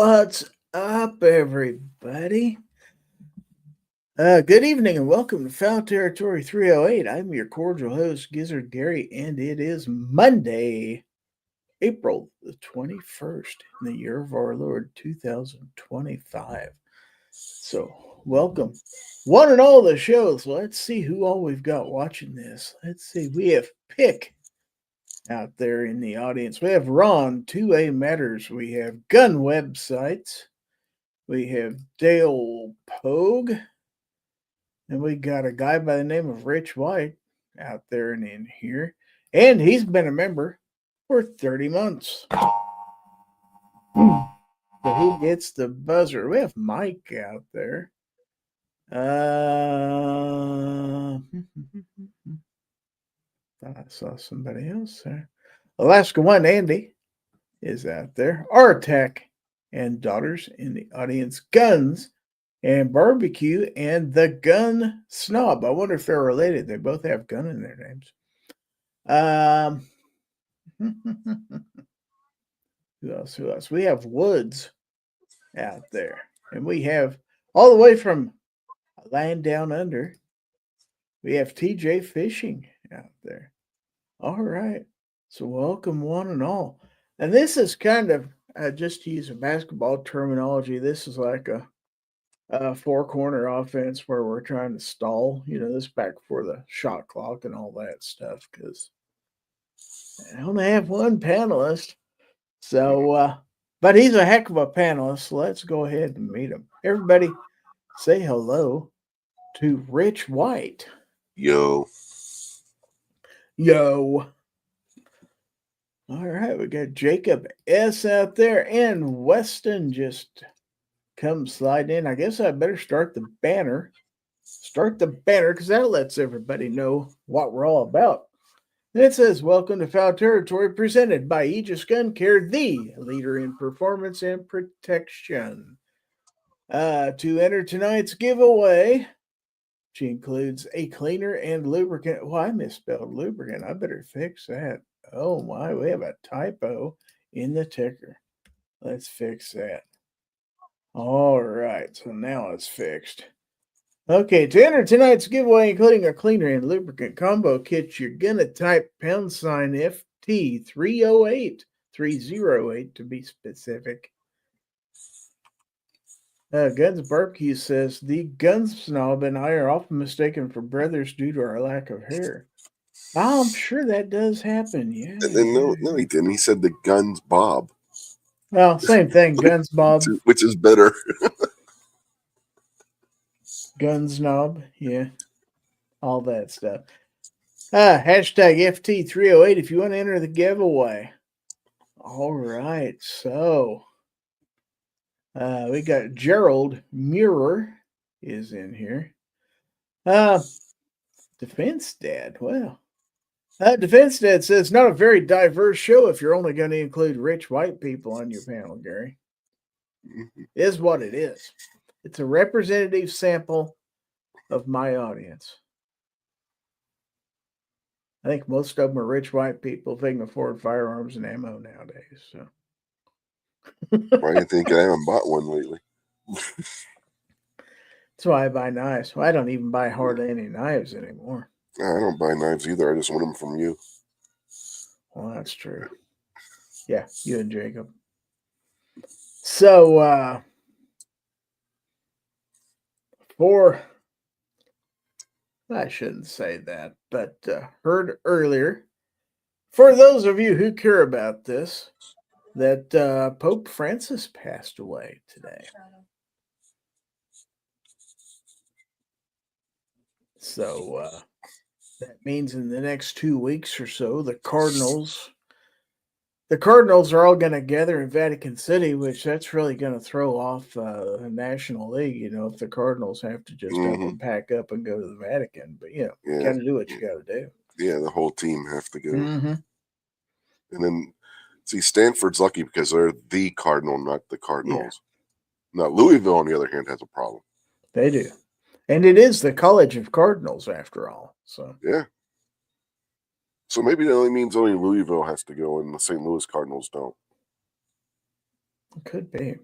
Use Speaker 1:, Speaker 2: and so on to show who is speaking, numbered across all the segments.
Speaker 1: What's up, everybody? Good evening and welcome to Fowl Territory 308. I'm your cordial host, Gizzard Gary, and it is Monday, April the 21st, in the year of our Lord 2025. So, welcome, one and all the shows. Let's see who all we've got watching this. Let's see. We have Pick out there in the audience. We have Ron, 2A Matters. We have Gun Websites. We have Dale Pogue. And we got a guy by the name of Rich White out there and in here. And he's been a member for 30 months. So who gets the buzzer? We have Mike out there. Thought I saw somebody else there. Alaska One Andy is out there. Artec and Daughters in the audience. Guns and Barbecue and the Gun Snob. I wonder if they're related. They both have gun in their names. Who else? We have Woods out there. And we have all the way from Land Down Under. We have TJ Fishing out there. All right. So welcome one and all. And this is kind of, just to use a basketball terminology, this is like a four-corner offense where we're trying to stall. This back before the shot clock and all that stuff because I only have one panelist. So, but he's a heck of a panelist. So let's go ahead and meet him. Everybody say hello to Rich White.
Speaker 2: Yo.
Speaker 1: All right, we got Jacob S. out there, and Weston just come slide in. I guess I better start the banner. Because that lets everybody know what we're all about. And it says, welcome to Fowl Territory, presented by Aegis Gun Care, the leader in performance and protection. To enter tonight's giveaway, which includes a cleaner and lubricant. Well, I misspelled lubricant. I better fix that. Oh my, we have a typo in the ticker. Let's fix that. All right, so now it's fixed. Okay, to enter tonight's giveaway, including a cleaner and lubricant combo kit, you're going to type #FT308, 308 to be specific. Guns Barbecue says, the gun snob and I are often mistaken for brothers due to our lack of hair. I'm sure that does happen, yeah.
Speaker 2: No, he didn't. He said the Guns Bob.
Speaker 1: Well, same thing, Guns Bob.
Speaker 2: Which is better.
Speaker 1: Guns Knob, yeah. All that stuff. #FT308 if you want to enter the giveaway. All right, so we got Gerald Muir is in here. Defense Dad, well. Defense Dad says, not a very diverse show if you're only going to include rich white people on your panel, Gary. Is what it is. It's a representative sample of my audience. I think most of them are rich white people if they can afford firearms and ammo nowadays. So.
Speaker 2: Why do you think I haven't bought one lately?
Speaker 1: That's why I buy knives. Well, I don't even buy hardly any knives anymore.
Speaker 2: I don't buy knives either. I just want them from you.
Speaker 1: Well, that's true. Yeah, you and Jacob. So, I shouldn't say that, but heard earlier, for those of you who care about this, that Pope Francis passed away today. So that means in the next 2 weeks or so, the Cardinals are all going to gather in Vatican City, which that's really going to throw off the National League, if the Cardinals have to just up and pack up and go to the Vatican. But, you got to do what you got to do.
Speaker 2: Yeah, the whole team have to go.
Speaker 1: Mm-hmm.
Speaker 2: And then, see, Stanford's lucky because they're the Cardinal, not the Cardinals. Yeah. Now, Louisville, on the other hand, has a problem.
Speaker 1: They do. And it is the College of Cardinals, after all. So
Speaker 2: yeah. So maybe that only means only Louisville has to go and the St. Louis Cardinals don't.
Speaker 1: It could be.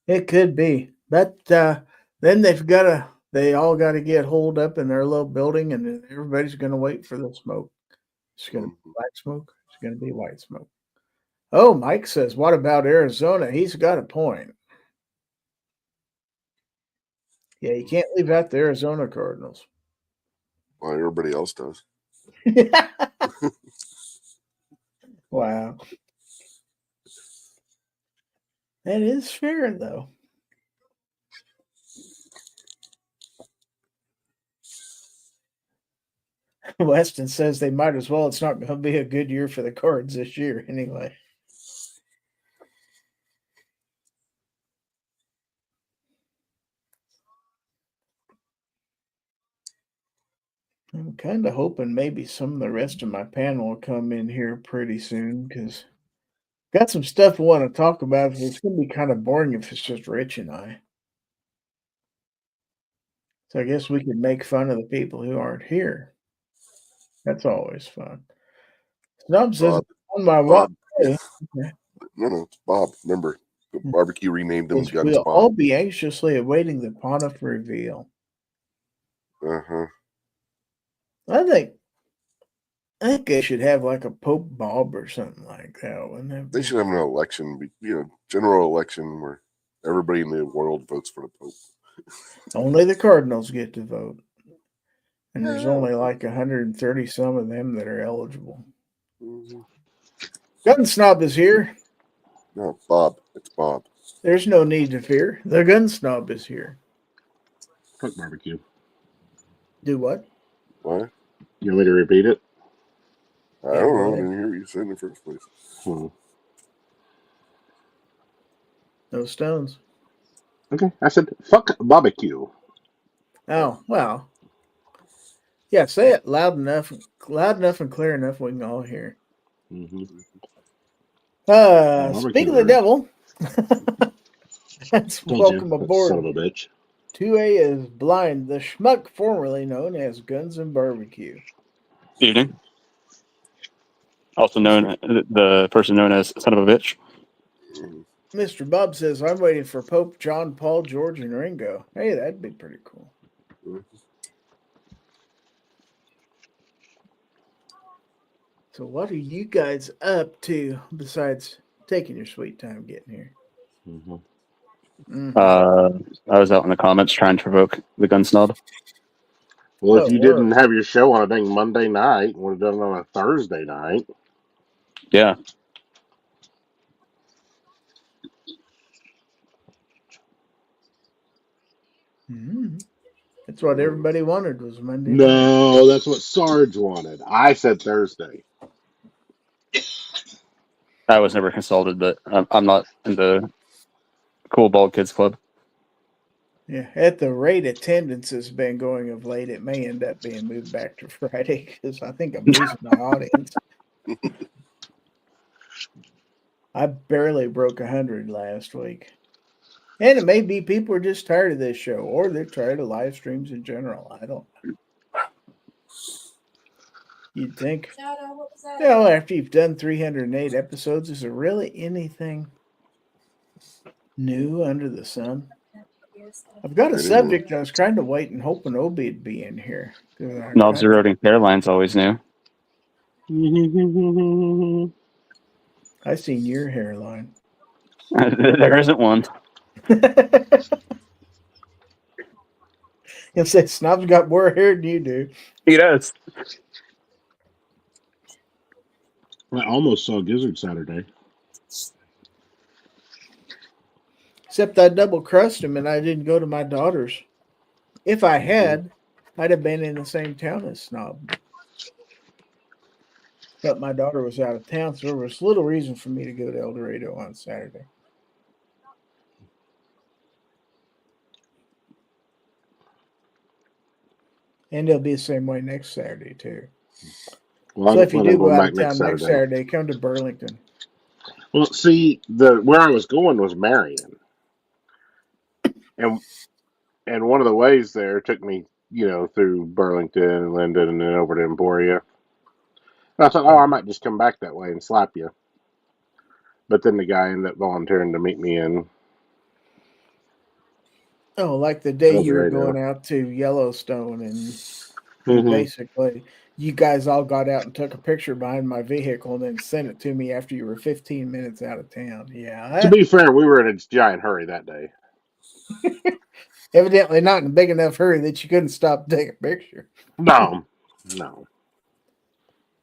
Speaker 1: It could be, but then they all got to get holed up in their little building, and then everybody's going to wait for the smoke. It's going to be
Speaker 2: Mhm.
Speaker 1: black smoke. It's going to be white smoke. Oh, Mike says, what about Arizona? He's got a point. Yeah, you can't leave out the Arizona Cardinals.
Speaker 2: Well, everybody else does.
Speaker 1: Wow. That is fair, though. Weston says they might as well. It's not going to be a good year for the Cards this year, anyway. I'm kind of hoping maybe some of the rest of my panel will come in here pretty soon because got some stuff I want to talk about. It's going to be kind of boring if it's just Rich and I. So I guess we could make fun of the people who aren't here. That's always fun. Snub says
Speaker 2: Bob.
Speaker 1: on my watch.
Speaker 2: Bob.
Speaker 1: Okay.
Speaker 2: No, it's Bob. Remember, the barbecue renamed him
Speaker 1: Says
Speaker 2: Guns
Speaker 1: we'll
Speaker 2: Bob.
Speaker 1: all be anxiously awaiting the Pontiff reveal.
Speaker 2: Uh-huh.
Speaker 1: I think they should have like a Pope Bob or something like that, wouldn't it?
Speaker 2: They should have an election, general election where everybody in the world votes for the Pope.
Speaker 1: Only the Cardinals get to vote. And there's
Speaker 2: Yeah.
Speaker 1: only like 130 some of them that are eligible.
Speaker 2: Mm-hmm.
Speaker 1: Gun Snob is here.
Speaker 2: No, Bob. It's Bob.
Speaker 1: There's no need to fear. The Gun Snob is here.
Speaker 3: Fuck barbecue.
Speaker 1: Do what?
Speaker 2: Why?
Speaker 3: You want me to repeat it?
Speaker 2: I don't know. I didn't hear what you said in the first place.
Speaker 1: No stones.
Speaker 3: Okay, I said fuck barbecue.
Speaker 1: Oh, well. Yeah, say it loud enough and clear enough we can all hear.
Speaker 3: Mm-hmm.
Speaker 1: Speak of the devil. That's welcome aboard.
Speaker 3: Son of a bitch.
Speaker 1: 2A is Blind, the schmuck formerly known as Guns and Barbecue.
Speaker 4: Evening. Also known, the person known as Son of a Bitch.
Speaker 1: Mr. Bob says, I'm waiting for Pope John, Paul, George, and Ringo. Hey, that'd be pretty cool. So what are you guys up to besides taking your sweet time getting here?
Speaker 3: Mm-hmm.
Speaker 1: Mm-hmm.
Speaker 4: I was out in the comments trying to provoke the gun snob.
Speaker 3: Well, if you didn't have your show on a dang Monday night, would have done it on a Thursday night.
Speaker 4: Yeah.
Speaker 1: Mm-hmm. That's what everybody wanted was Monday night.
Speaker 3: No, that's what Sarge wanted. I said Thursday.
Speaker 4: I was never consulted, but I'm not in the Cool Bald Kids Club.
Speaker 1: Yeah, at the rate attendance has been going of late, it may end up being moved back to Friday because I think I'm losing my audience. I barely broke 100 last week. And it may be people are just tired of this show or they're tired of live streams in general. I don't know. You'd think. After you've done 308 episodes, is there really anything new under the sun? I've got a subject I was kind of waiting, hoping Obi would be in here.
Speaker 4: Knobs eroding hairline's always new.
Speaker 1: I seen your hairline.
Speaker 4: There isn't one.
Speaker 1: You'll say Snob's got more hair than you do.
Speaker 4: He does.
Speaker 3: I almost saw Gizzard Saturday.
Speaker 1: Except I double crossed him and I didn't go to my daughter's. If I had, I'd have been in the same town as Snob. But my daughter was out of town, so there was little reason for me to go to El Dorado on Saturday. And it'll be the same way next Saturday, too.
Speaker 3: Well,
Speaker 1: so if you do go out of
Speaker 3: next
Speaker 1: town next Saturday, come to Burlington.
Speaker 3: Well, see, where I was going was Marion. And one of the ways there took me, through Burlington and Linden and then over to Emporia. And I thought, I might just come back that way and slap you. But then the guy ended up volunteering to meet me in
Speaker 1: Oh, like the day
Speaker 3: On the
Speaker 1: you were
Speaker 3: radio.
Speaker 1: going out to Yellowstone and
Speaker 3: Mhm.
Speaker 1: basically you guys all got out and took a picture behind my vehicle and then sent it to me after you were 15 minutes out of town.
Speaker 3: To
Speaker 1: Yeah,
Speaker 3: be fair, we were in a giant hurry that day.
Speaker 1: evidently not in a big enough hurry that you couldn't stop to take a picture.
Speaker 3: No.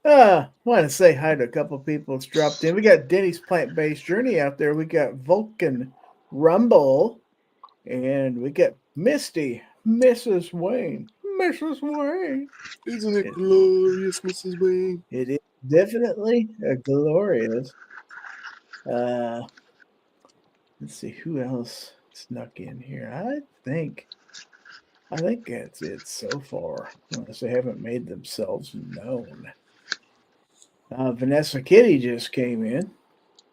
Speaker 1: Want to say hi to a couple people that's dropped in. We got Denny's Plant-Based Journey out there. We got Vulcan Rumble. And we got Misty, Mrs. Wayne. Mrs. Wayne.
Speaker 2: Isn't it glorious, Mrs. Wayne?
Speaker 1: It is definitely a glorious. Let's see who else snuck in here. I think that's it so far, unless they haven't made themselves known. Vanessa Kitty just came in.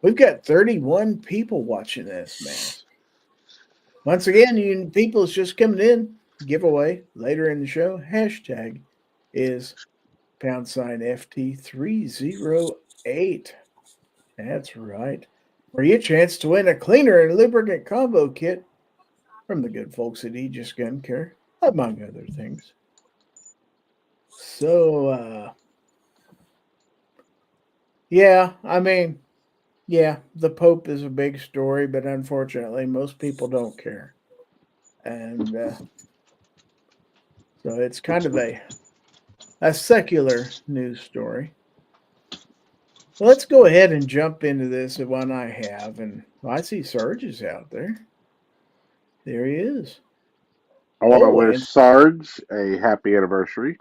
Speaker 1: We've got 31 people watching this, man. Once again, you people's just coming in. Giveaway later in the show. Hashtag is #FT308. That's right. For your chance to win a cleaner and lubricant combo kit from the good folks at Aegis Gun Care, among other things. So, yeah, I mean, yeah, the Pope is a big story, but unfortunately, most people don't care. And so it's kind of a secular news story. Well, let's go ahead and jump into this one I have. And I see Sarge is out there. There he is.
Speaker 3: I want to wish
Speaker 1: and-
Speaker 3: Sarge a happy anniversary.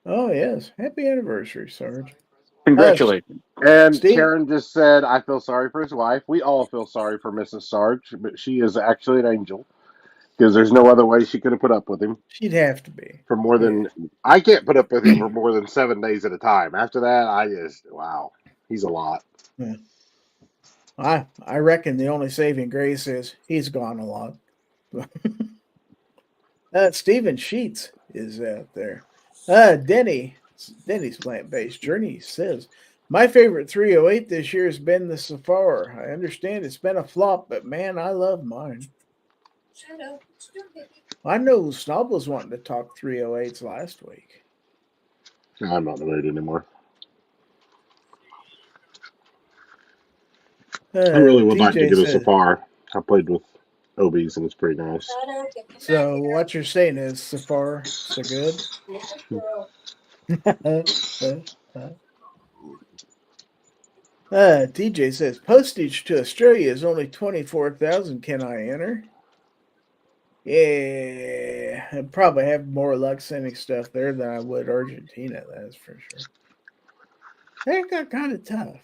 Speaker 1: Oh, yes. Happy anniversary, Sarge.
Speaker 4: Congratulations.
Speaker 3: And
Speaker 1: Steve?
Speaker 3: Karen just said, I feel sorry for his wife. We all feel sorry for Mrs. Sarge, but she is actually an angel because there's no other way she could have put up with him
Speaker 1: She'd have to be.
Speaker 3: for more than I can't put up with him for more than 7 days at a time. After that, I just wow, he's a lot.
Speaker 1: Yeah. I reckon the only saving grace is he's gone a lot. Stephen Sheets is out there. Denny's Plant-Based Journey says, my favorite 308 this year has been the Safari. I understand it's been a flop, but man, I love mine. I know Snob was wanting to talk 308s last week.
Speaker 3: I'm not in the mood anymore. I really would like to get a Safari. I played with OBs and it's pretty nice.
Speaker 1: So what you're saying is Safari so good? TJ says postage to Australia is only 24,000. Can I enter? Yeah, I'd probably have more luck sending stuff there than I would Argentina. That's for sure. That got kind of tough.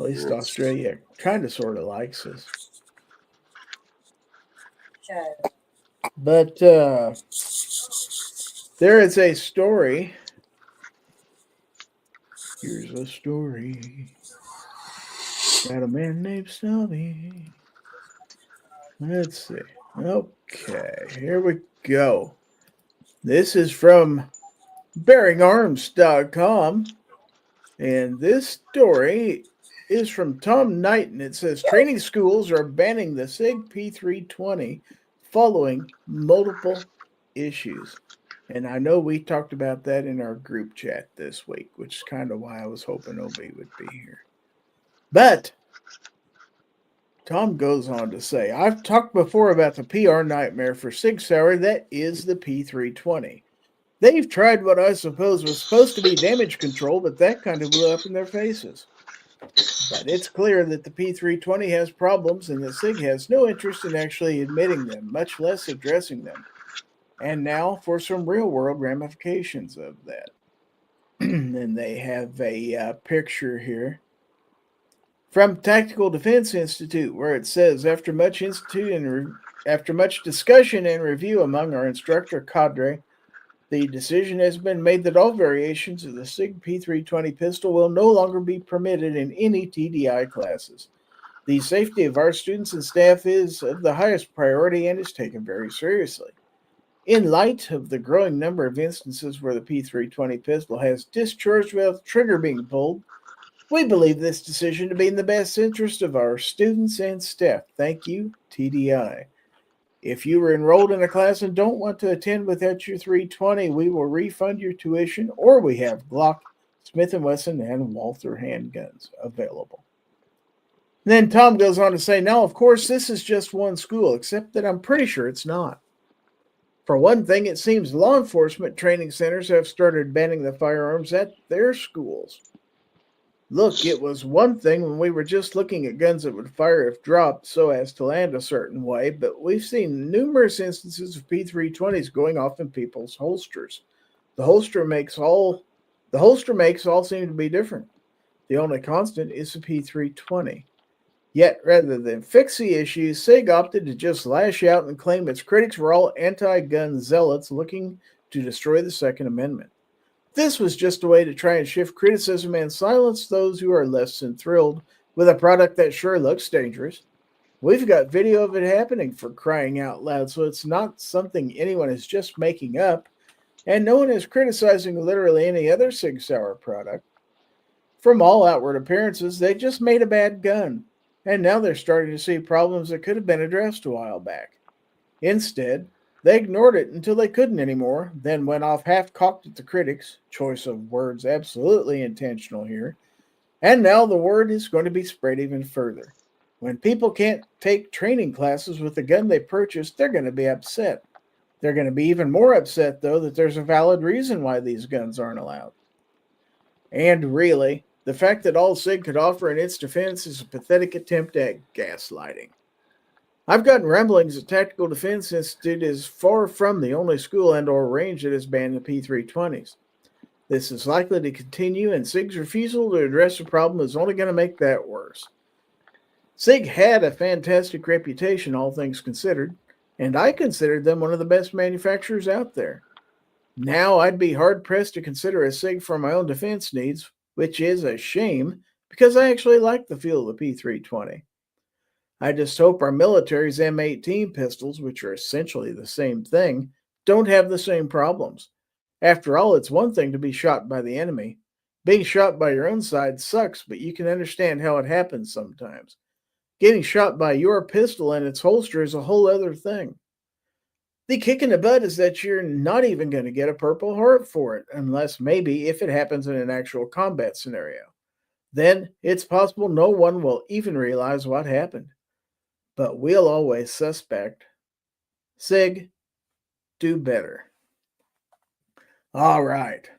Speaker 1: At least Australia kind of sort of likes us. But there is a story. Here's a story. Got a man named Snobby. Let's see. Okay, here we go. This is from BearingArms.com. And this story is from Tom Knighton. It says training schools are banning the SIG P320 following multiple issues. And I know we talked about that in our group chat this week, which is kind of why I was hoping OB would be here. But Tom goes on to say, I've talked before about the PR nightmare for Sig Sauer that is the P320. They've tried what I suppose was supposed to be damage control, but that kind of blew up in their faces. But it's clear that the P320 has problems and that SIG has no interest in actually admitting them, much less addressing them. And now for some real-world ramifications of that. And they have a picture here from Tactical Defense Institute, where it says, after much discussion and review among our instructor cadre, the decision has been made that all variations of the SIG P320 pistol will no longer be permitted in any TDI classes. The safety of our students and staff is of the highest priority and is taken very seriously. In light of the growing number of instances where the P320 pistol has discharged without the trigger being pulled, We believe this decision to be in the best interest of our students and staff. Thank you, TDI. If you were enrolled in a class and don't want to attend without your 320, we will refund your tuition, or we have Glock, Smith & Wesson, and Walther handguns available. And then Tom goes on to say, now, of course, this is just one school, except that I'm pretty sure it's not. For one thing, it seems law enforcement training centers have started banning the firearms at their schools. Look, it was one thing when we were just looking at guns that would fire if dropped so as to land a certain way, but we've seen numerous instances of P320s going off in people's holsters. The holster makes all seem to be different. The only constant is the P320. Yet, rather than fix the issues, SIG opted to just lash out and claim its critics were all anti-gun zealots looking to destroy the Second Amendment. This was just a way to try and shift criticism and silence those who are less than thrilled with a product that sure looks dangerous. We've got video of it happening, for crying out loud, so it's not something anyone is just making up, and no one is criticizing literally any other Sig Sauer product. From all outward appearances, they just made a bad gun, and now they're starting to see problems that could have been addressed a while back. Instead, they ignored it until they couldn't anymore, then went off half-cocked at the critics, choice of words absolutely intentional here, and now the word is going to be spread even further. When people can't take training classes with the gun they purchased, they're going to be upset. They're going to be even more upset, though, that there's a valid reason why these guns aren't allowed. And really, the fact that all SIG could offer in its defense is a pathetic attempt at gaslighting. I've gotten rumblings that Tactical Defense Institute is far from the only school and or range that has banned the P320s. This is likely to continue, and SIG's refusal to address the problem is only going to make that worse. SIG had a fantastic reputation, all things considered, and I considered them one of the best manufacturers out there. Now I'd be hard-pressed to consider a SIG for my own defense needs, which is a shame, because I actually like the feel of the P320. I just hope our military's M18 pistols, which are essentially the same thing, don't have the same problems. After all, it's one thing to be shot by the enemy. Being shot by your own side sucks, but you can understand how it happens sometimes. Getting shot by your pistol and its holster is a whole other thing. The kick in the butt is that you're not even going to get a Purple Heart for it, unless maybe if it happens in an actual combat scenario. Then it's possible no one will even realize what happened. But we'll always suspect. SIG, do better. All right.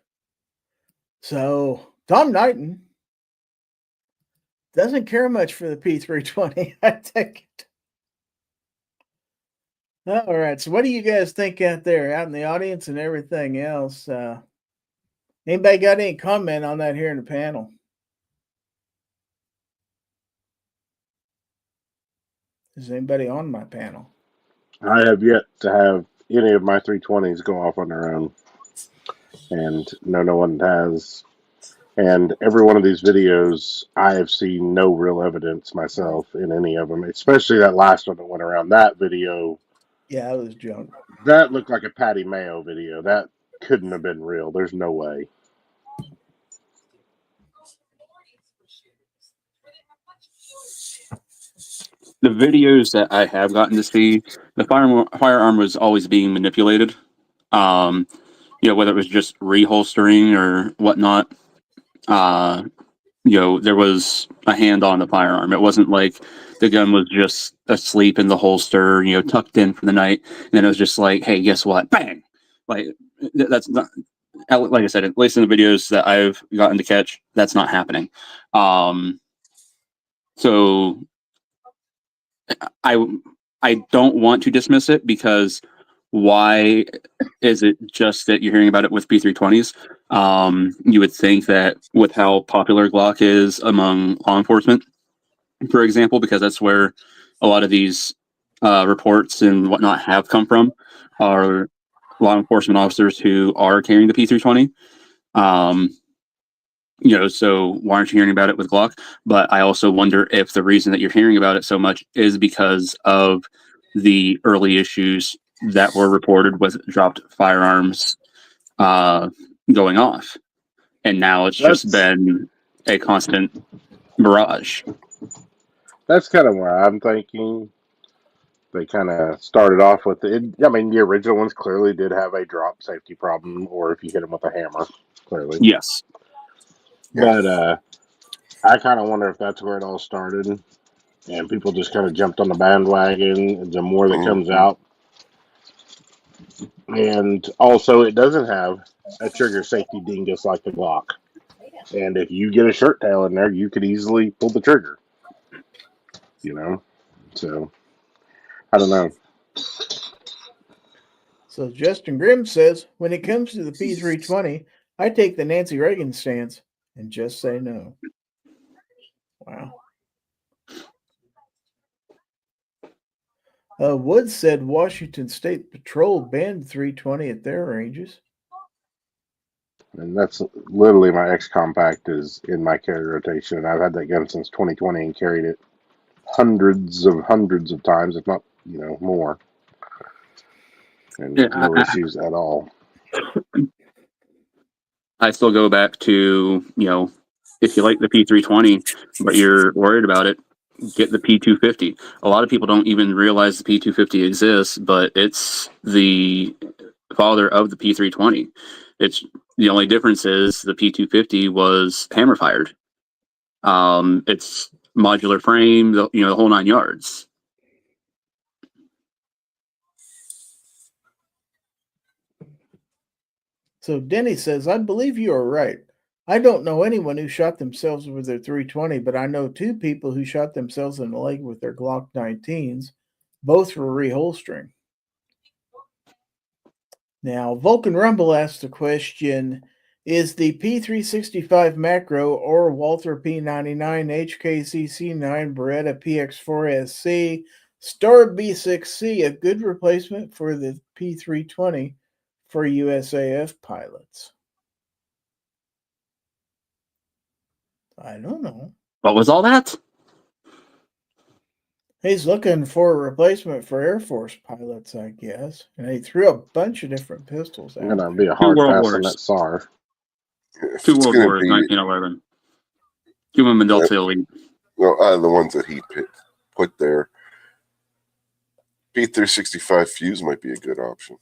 Speaker 1: So, Tom Knighton doesn't care much for the P320, I take it. All right. So, what do you guys think out there, out in the audience and everything else? Anybody got any comment on that here in the panel? Is anybody on my panel?
Speaker 3: I have yet to have any of my 320s go off on their own, and no one has. And every one of these videos, I have seen no real evidence myself in any of them, especially that last one that went around. That video,
Speaker 1: yeah, it was junk.
Speaker 3: That looked like a Patty Mayo video. That couldn't have been real. There's no way.
Speaker 4: The videos that I have gotten to see, the firearm was always being manipulated. Whether it was just reholstering or whatnot. There was a hand on the firearm. It wasn't like the gun was just asleep in the holster, tucked in for the night. And then it was just like, hey, guess what? Bang! Like, that's not, like I said, at least in the videos that I've gotten to catch, that's not happening. So I don't want to dismiss it, because why is it just that you're hearing about it with P320s? You would think that with how popular Glock is among law enforcement, for example, because that's where a lot of these reports and whatnot have come from, are law enforcement officers who are carrying the P320. So why aren't you hearing about it with Glock? But I also wonder if the reason that you're hearing about it so much is because of the early issues that were reported with dropped firearms going off. And now it's just been a constant barrage.
Speaker 3: That's kind of where I'm thinking. They kind of started off with it. I mean, the original ones clearly did have a drop safety problem, or if you hit them with a hammer, clearly.
Speaker 4: Yes.
Speaker 3: But I kind of wonder if that's where it all started, and people just kind of jumped on the bandwagon. The more that comes out, and also it doesn't have a trigger safety dingus like the Glock. And if you get a shirt tail in there, you could easily pull the trigger. You know, so I don't know.
Speaker 1: So Justin Grimm says, when it comes to the P320, I take the Nancy Reagan stance and just say no. Wow. Woods said Washington State Patrol banned 320 at their ranges.
Speaker 3: And that's literally my X-Compact is in my carry rotation. I've had that gun since 2020 and carried it hundreds of times, if not, more. And no issues at all.
Speaker 4: I still go back to, if you like the P320, but you're worried about it, get the P250. A lot of people don't even realize the P250 exists, but it's the father of the P320. It's the only difference is the P250 was hammer fired. It's modular frame, the whole 9 yards.
Speaker 1: So Denny says, I believe you are right. I don't know anyone who shot themselves with their 320, but I know 2 people who shot themselves in the leg with their Glock 19s, both for reholstering. Now, Vulcan Rumble asked the question, is the P365 Macro or Walther P99 HKCC9 Beretta PX4SC Star B6C a good replacement for the P320 for USAF pilots? I don't know.
Speaker 4: What was all that?
Speaker 1: He's looking for a replacement for Air Force pilots, I guess. And he threw a bunch of different pistols out.
Speaker 3: I'm going to be a
Speaker 4: 2
Speaker 3: hard
Speaker 4: World
Speaker 3: pass
Speaker 4: Wars.
Speaker 3: on that SAR.
Speaker 4: 2 World Wars, 1911. Human Delta Elite.
Speaker 2: Well, the ones that he put there. P365 Fuse might be a good option.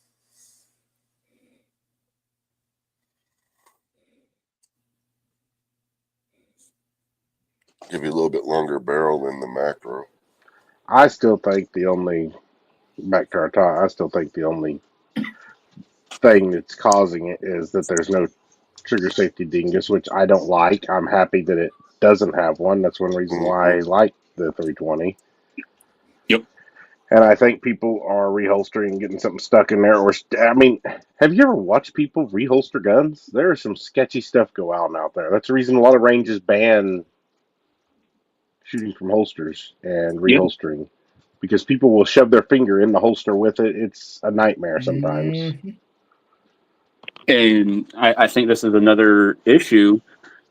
Speaker 2: Give you a little bit longer barrel than the Macro.
Speaker 3: I still think the only thing that's causing it is that there's no trigger safety dingus, which I don't like. I'm happy that it doesn't have one. That's one reason why I like the 320.
Speaker 4: Yep.
Speaker 3: And I think people are reholstering and getting something stuck in there. Have you ever watched people reholster guns? There is some sketchy stuff going on out there. That's the reason a lot of ranges ban shooting from holsters and reholstering. Because people will shove their finger in the holster with it. It's a nightmare sometimes.
Speaker 1: Mm-hmm.
Speaker 4: And I think this is another issue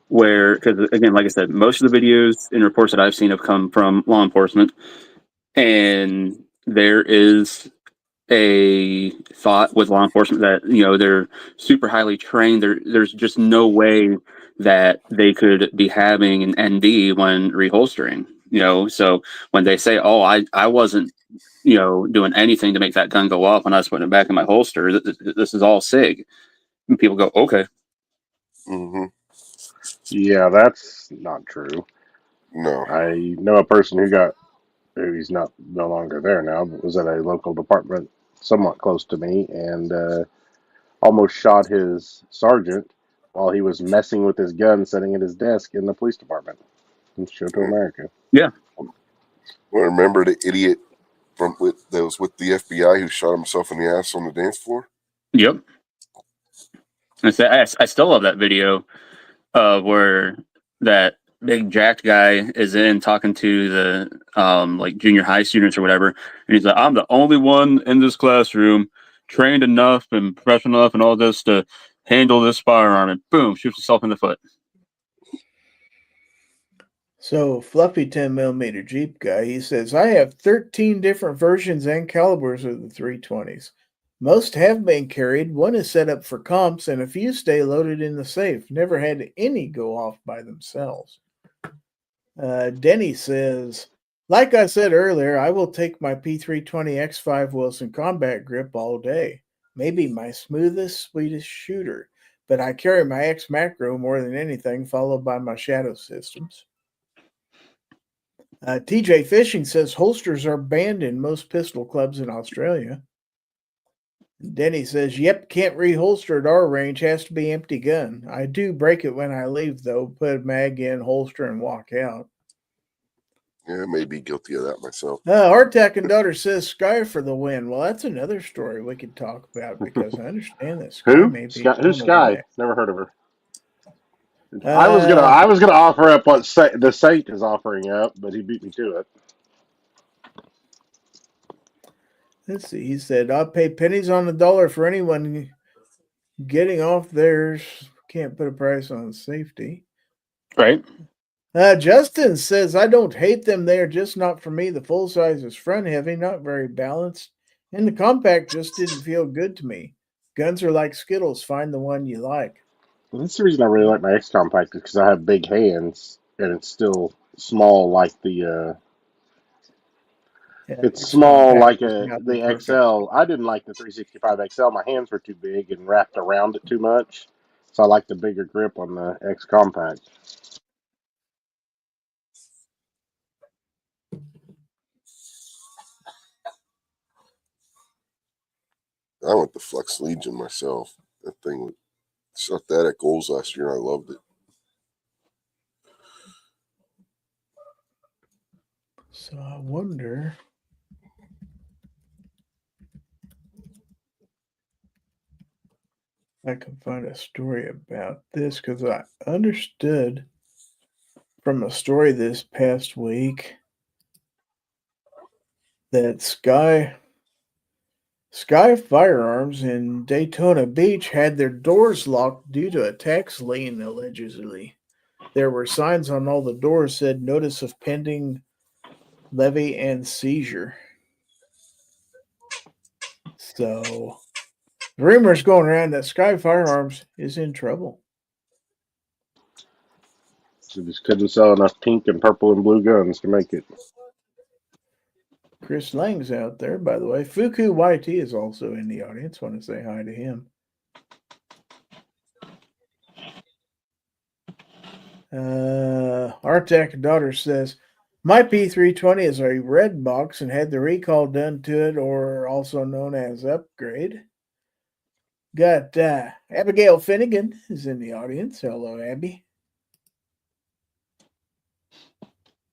Speaker 4: where, because again, like I said, most of the videos and reports that I've seen have come from law enforcement. And there is a thought with law enforcement that, they're super highly trained. There's just no way that they could be having an ND when reholstering. So when they say, oh, I wasn't, doing anything to make that gun go off when I was putting it back in my holster, this is all SIG. And people go, okay.
Speaker 2: Mm-hmm.
Speaker 3: Yeah, that's not true.
Speaker 2: No.
Speaker 3: I know a person who's no longer there now, but was at a local department somewhat close to me and almost shot his sergeant while he was messing with his gun sitting at his desk in the police department. Show to America.
Speaker 4: Yeah.
Speaker 2: Well, remember the idiot that was with the FBI who shot himself in the ass on the dance floor?
Speaker 4: Yep. I still love that video where that big jacked guy is in talking to the junior high students or whatever, and he's like, I'm the only one in this classroom trained enough and professional enough and all this to handle this firearm, and boom, shoots himself in the foot.
Speaker 1: So Fluffy 10mm Jeep guy, he says, I have 13 different versions and calibers of the 320s. Most have been carried. One is set up for comps, and a few stay loaded in the safe. Never had any go off by themselves. Denny says, like I said earlier, I will take my P320 X5 Wilson combat grip all day. Maybe my smoothest, sweetest shooter. But I carry my X Macro more than anything, followed by my Shadow systems. TJ Fishing says holsters are banned in most pistol clubs in Australia. Denny says, yep, can't reholster at our range, has to be empty gun. I do break it when I leave, though, put a mag in, holster, and walk out.
Speaker 2: Yeah, I may be guilty of that myself.
Speaker 1: Artak and Daughter says Sky for the win. Well, that's another story we could talk about because I understand that Sky
Speaker 3: Who?
Speaker 1: may be
Speaker 3: Who's
Speaker 1: going
Speaker 3: Sky?
Speaker 1: away.
Speaker 3: Never heard of her. I was gonna offer up what the Saint is offering up, but he beat me to it.
Speaker 1: Let's see. He said, I'll pay pennies on the dollar for anyone getting off theirs. Can't put a price on safety.
Speaker 4: Right.
Speaker 1: Justin says, I don't hate them. They are just not for me. The full size is front heavy, not very balanced. And the compact just didn't feel good to me. Guns are like Skittles. Find the one you like.
Speaker 3: Well, that's the reason I really like my X Compact, is because I have big hands and it's still small like the it's small like the XL. I didn't like the 365 XL. My hands were too big and wrapped around it too much. So I like the bigger grip on the X Compact.
Speaker 2: I went the Flex Legion myself. That thing shot that at goals last year. I loved it.
Speaker 1: So I wonder if I can find a story about this, because I understood from a story this past week that Sky Firearms in Daytona Beach had their doors locked due to a tax lien, allegedly. There were signs on all the doors said notice of pending levy and seizure. So, rumors going around that Sky Firearms is in trouble.
Speaker 3: So just couldn't sell enough pink and purple and blue guns to make it.
Speaker 1: Chris Lang's out there, by the way. Fuku YT is also in the audience. Want to say hi to him. Artak Daughter says, my P320 is a red box and had the recall done to it, or also known as upgrade. Got Abigail Finnegan is in the audience. Hello, Abby.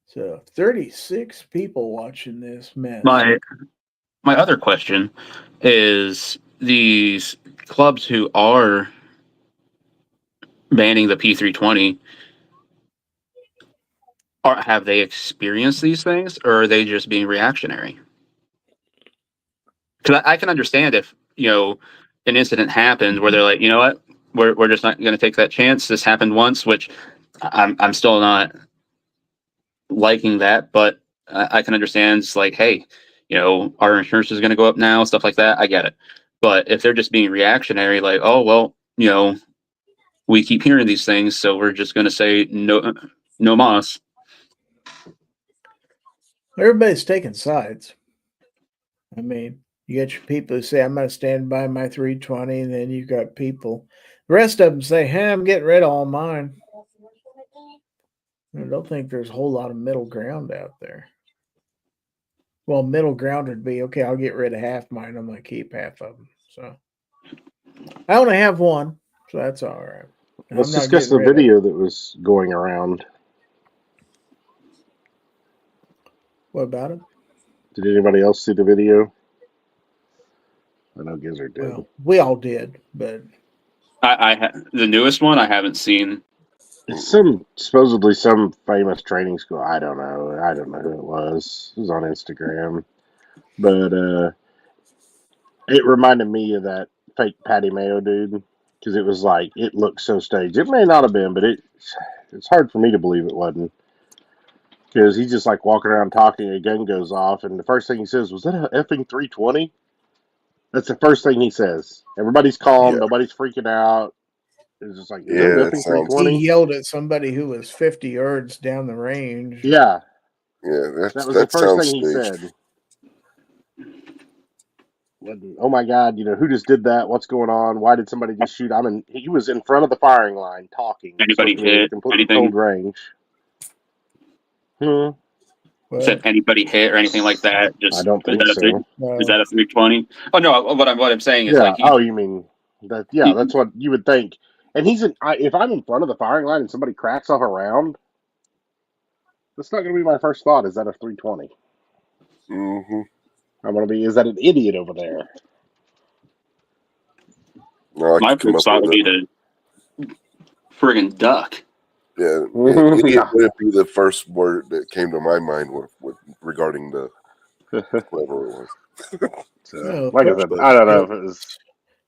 Speaker 1: So 36 people watching this mess.
Speaker 4: My other question is, these clubs who are banning the P320, have they experienced these things, or are they just being reactionary? Because I can understand if, an incident happened where they're like, you know what, we're just not going to take that chance. This happened once, which I'm still not liking that, but I can understand. It's like, hey, our insurance is going to go up now, stuff like that. I get it. But if they're just being reactionary, like, oh, well, we keep hearing these things, so we're just going to say no mas.
Speaker 1: Everybody's taking sides. I mean, you got your people who say, I'm going to stand by my 320, and then you've got people. The rest of them say, hey, I'm getting rid of all mine. I don't think there's a whole lot of middle ground out there. Well, middle ground would be, okay, I'll get rid of half mine. I'm going to keep half of them. So I only have one, so that's all right. And
Speaker 3: Let's discuss the video that was going around.
Speaker 1: What about it?
Speaker 3: Did anybody else see the video? I know Gizzard did.
Speaker 1: Well, we all did, but
Speaker 4: the newest one I haven't seen.
Speaker 3: It's supposedly some famous training school. I don't know. I don't know who it was. It was on Instagram. But it reminded me of that fake Patty Mayo dude, because it was like, it looked so staged. It may not have been, but it's hard for me to believe it wasn't. Because he's just like walking around talking, a gun goes off, and the first thing he says, was that a effing 320? That's the first thing he says. Everybody's calm.
Speaker 2: Yeah.
Speaker 3: Nobody's freaking out. It's just like, is
Speaker 2: Yeah,
Speaker 3: it
Speaker 2: that
Speaker 3: ripping
Speaker 2: sounds-
Speaker 1: He
Speaker 3: 320?
Speaker 1: yelled at somebody who was 50 yards down the range.
Speaker 3: Yeah,
Speaker 2: Yeah,
Speaker 3: that was the
Speaker 2: that
Speaker 3: first
Speaker 2: sounds
Speaker 3: thing he
Speaker 2: staged.
Speaker 3: said. Oh my God, who just did that? What's going on? Why did somebody just shoot? He was in front of the firing line talking.
Speaker 4: Anybody
Speaker 3: Supposed to be
Speaker 4: hit?
Speaker 3: completely
Speaker 4: Anything?
Speaker 3: cold range.
Speaker 4: Said anybody hit or anything like that?
Speaker 3: I don't think so.
Speaker 4: Is that a 320? Oh no, what I'm saying is
Speaker 3: Yeah.
Speaker 4: like
Speaker 3: Oh, you mean that? Yeah, that's what you would think. And if I'm in front of the firing line and somebody cracks off a round, that's not going to be my first thought. Is that a 320?
Speaker 2: Mm-hmm.
Speaker 3: I'm going to be, is that an idiot over there?
Speaker 2: No, I
Speaker 4: my
Speaker 2: could come
Speaker 4: first
Speaker 2: up
Speaker 4: thought
Speaker 2: with
Speaker 4: would
Speaker 2: it.
Speaker 4: be the friggin' duck.
Speaker 2: Yeah,
Speaker 3: Mhm,
Speaker 2: idiot
Speaker 3: yeah.
Speaker 2: wouldn't be the first word that came to my mind regarding the whoever it was.
Speaker 3: So,
Speaker 1: No,
Speaker 3: like I said, I don't know if it was.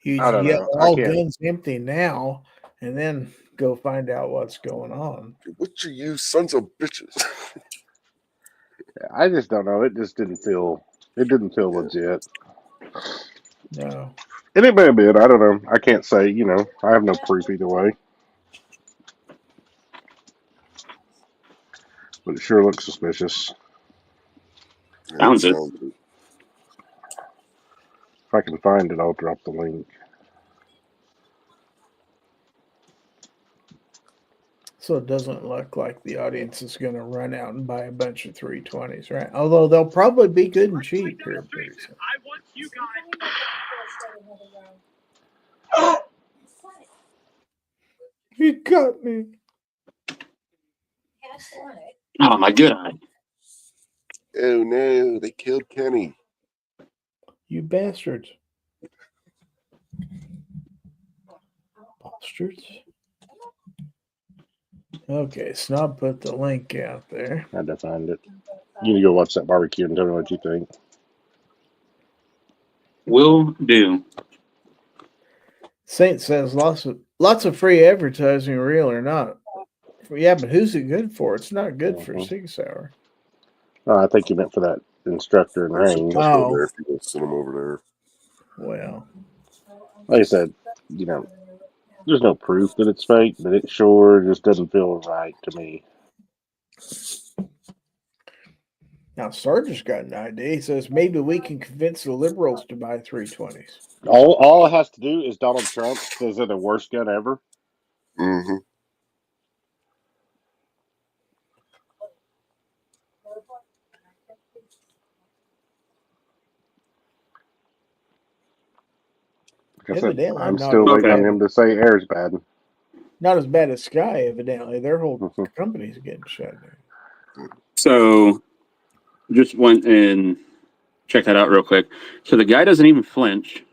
Speaker 1: You
Speaker 3: I don't
Speaker 1: yell,
Speaker 3: know. I
Speaker 1: all
Speaker 3: can't.
Speaker 1: guns empty now, and then go find out what's going on.
Speaker 2: What you sons of bitches?
Speaker 3: I just don't know. It just didn't feel. It didn't feel legit.
Speaker 1: No.
Speaker 3: And it may have been. I don't know. I can't say. I have no proof either way. But it sure looks suspicious.
Speaker 2: Yeah,
Speaker 4: Sounds it.
Speaker 3: If I can find it, I'll drop the link.
Speaker 1: So it doesn't look like the audience is going to run out and buy a bunch of 320s, right? Although they'll probably be good and cheap here pretty soon. He got me.
Speaker 4: Oh my good eye.
Speaker 2: Oh no, they killed Kenny.
Speaker 1: You bastards. Bastards. Okay, Snob put the link out there.
Speaker 3: I had to find it. You need to go watch that barbecue and tell me what you think.
Speaker 4: Will do.
Speaker 1: Saint says lots of free advertising, real or not. Yeah, but who's it good for? It's not good for
Speaker 3: Mhm.
Speaker 1: 6 Hour.
Speaker 3: I think you meant for that instructor in
Speaker 2: There's a
Speaker 3: range.
Speaker 2: couple
Speaker 1: Oh.
Speaker 2: there if you go send them over
Speaker 1: Well,
Speaker 3: Like I said, there's no proof that it's fake, but it sure just doesn't feel right to me.
Speaker 1: now Sarge's got an idea. He says maybe we can convince the liberals to buy 320s.
Speaker 3: All it has to do is Donald Trump says they're the worst gun ever.
Speaker 2: there. Mm-hmm.
Speaker 3: Like I said,
Speaker 1: Evidently,
Speaker 3: I'm
Speaker 1: not
Speaker 3: still
Speaker 1: as
Speaker 3: waiting on
Speaker 1: bad.
Speaker 3: him to say air's bad.
Speaker 1: Not as bad as Sky, evidently. Their whole company's getting shut down.
Speaker 4: So just went and checked that out real quick. So the guy doesn't even flinch.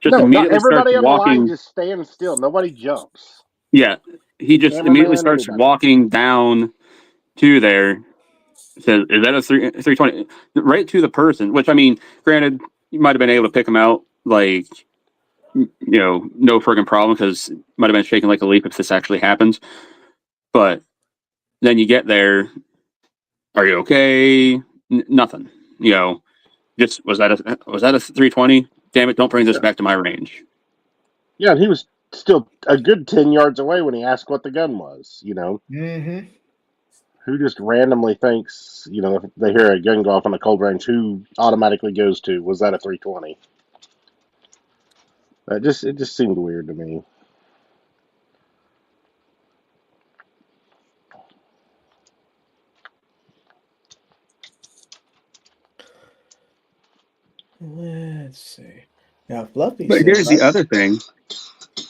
Speaker 4: Just
Speaker 3: No, not
Speaker 4: immediately starts
Speaker 3: everybody on the line
Speaker 4: walking.
Speaker 3: just stands still. Nobody jumps.
Speaker 4: Yeah. He just immediately
Speaker 3: Cameraman,
Speaker 4: starts
Speaker 3: anybody.
Speaker 4: walking down to there. Says, is that a 320? Right to the person, which I mean, granted, you might have been able to pick him out, like, no friggin' problem, because might have been shaking like a leaf if this actually happens. But then you get there, are you okay? Nothing. Just was that a 320? Damn it! Don't bring this back to my range.
Speaker 3: Yeah, and he was still a good 10 yards away when he asked what the gun was.
Speaker 1: Mm-hmm.
Speaker 3: Who just randomly thinks, if they hear a gun go off on a cold range, who automatically goes to, was that a 320? It just seemed weird to me.
Speaker 1: Let's see. Now, Fluffy
Speaker 4: But
Speaker 1: says,
Speaker 4: here's the other thing.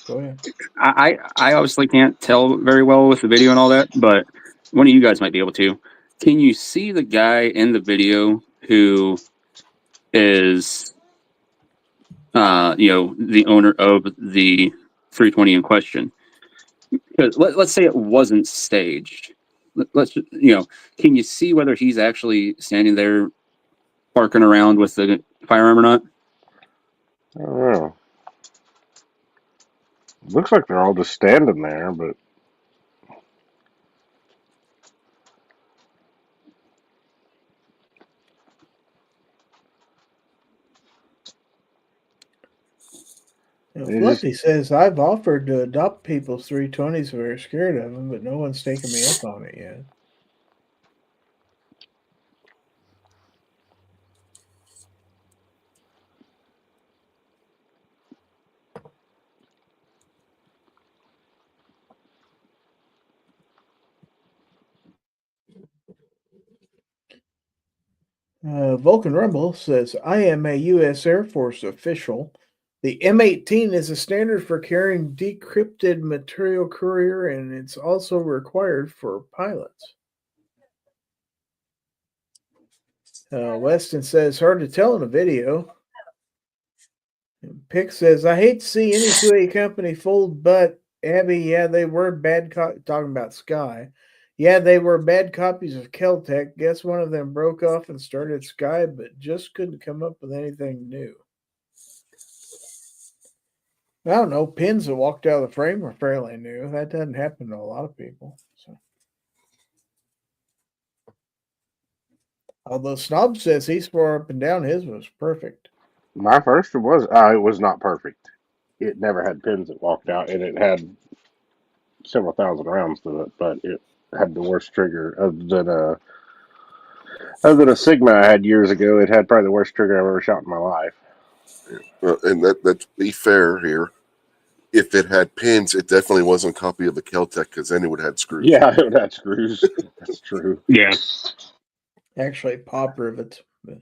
Speaker 1: Go ahead.
Speaker 4: I obviously can't tell very well with the video and all that, but one of you guys might be able to. Can you see the guy in the video who is, the owner of the 320 in question? Because let's say it wasn't staged. Let's can you see whether he's actually standing there barking around with the firearm or not?
Speaker 3: I don't know. Looks like they're all just standing there, but
Speaker 1: Fluffy says, I've offered to adopt people's 320s who are scared of them, but no one's taken me up on it yet. Vulcan Rumble says, I am a U.S. Air Force official. The M18 is a standard for carrying decrypted material courier, and it's also required for pilots. Weston says, hard to tell in a video. And Pick says, I hate to see any 2A company fold, but Abby, yeah, they were bad. Talking about Sky. Yeah, they were bad copies of Keltec. Guess one of them broke off and started Sky, but just couldn't come up with anything new. I don't know. Pins that walked out of the frame are fairly new. That doesn't happen to a lot of people. So, although Snob says he swore up and down his was perfect.
Speaker 3: My first was it was not perfect. It never had pins that walked out, and it had several thousand rounds to it, but it had the worst trigger other than a Sigma I had years ago. It had probably the worst trigger I've ever shot in my life.
Speaker 2: Well, and let's be fair here. If it had pins, it definitely wasn't a copy of the Keltec because then it would have had screws.
Speaker 3: Yeah, it would have screws. That's true.
Speaker 4: Yeah.
Speaker 1: Actually, pop rivets. But...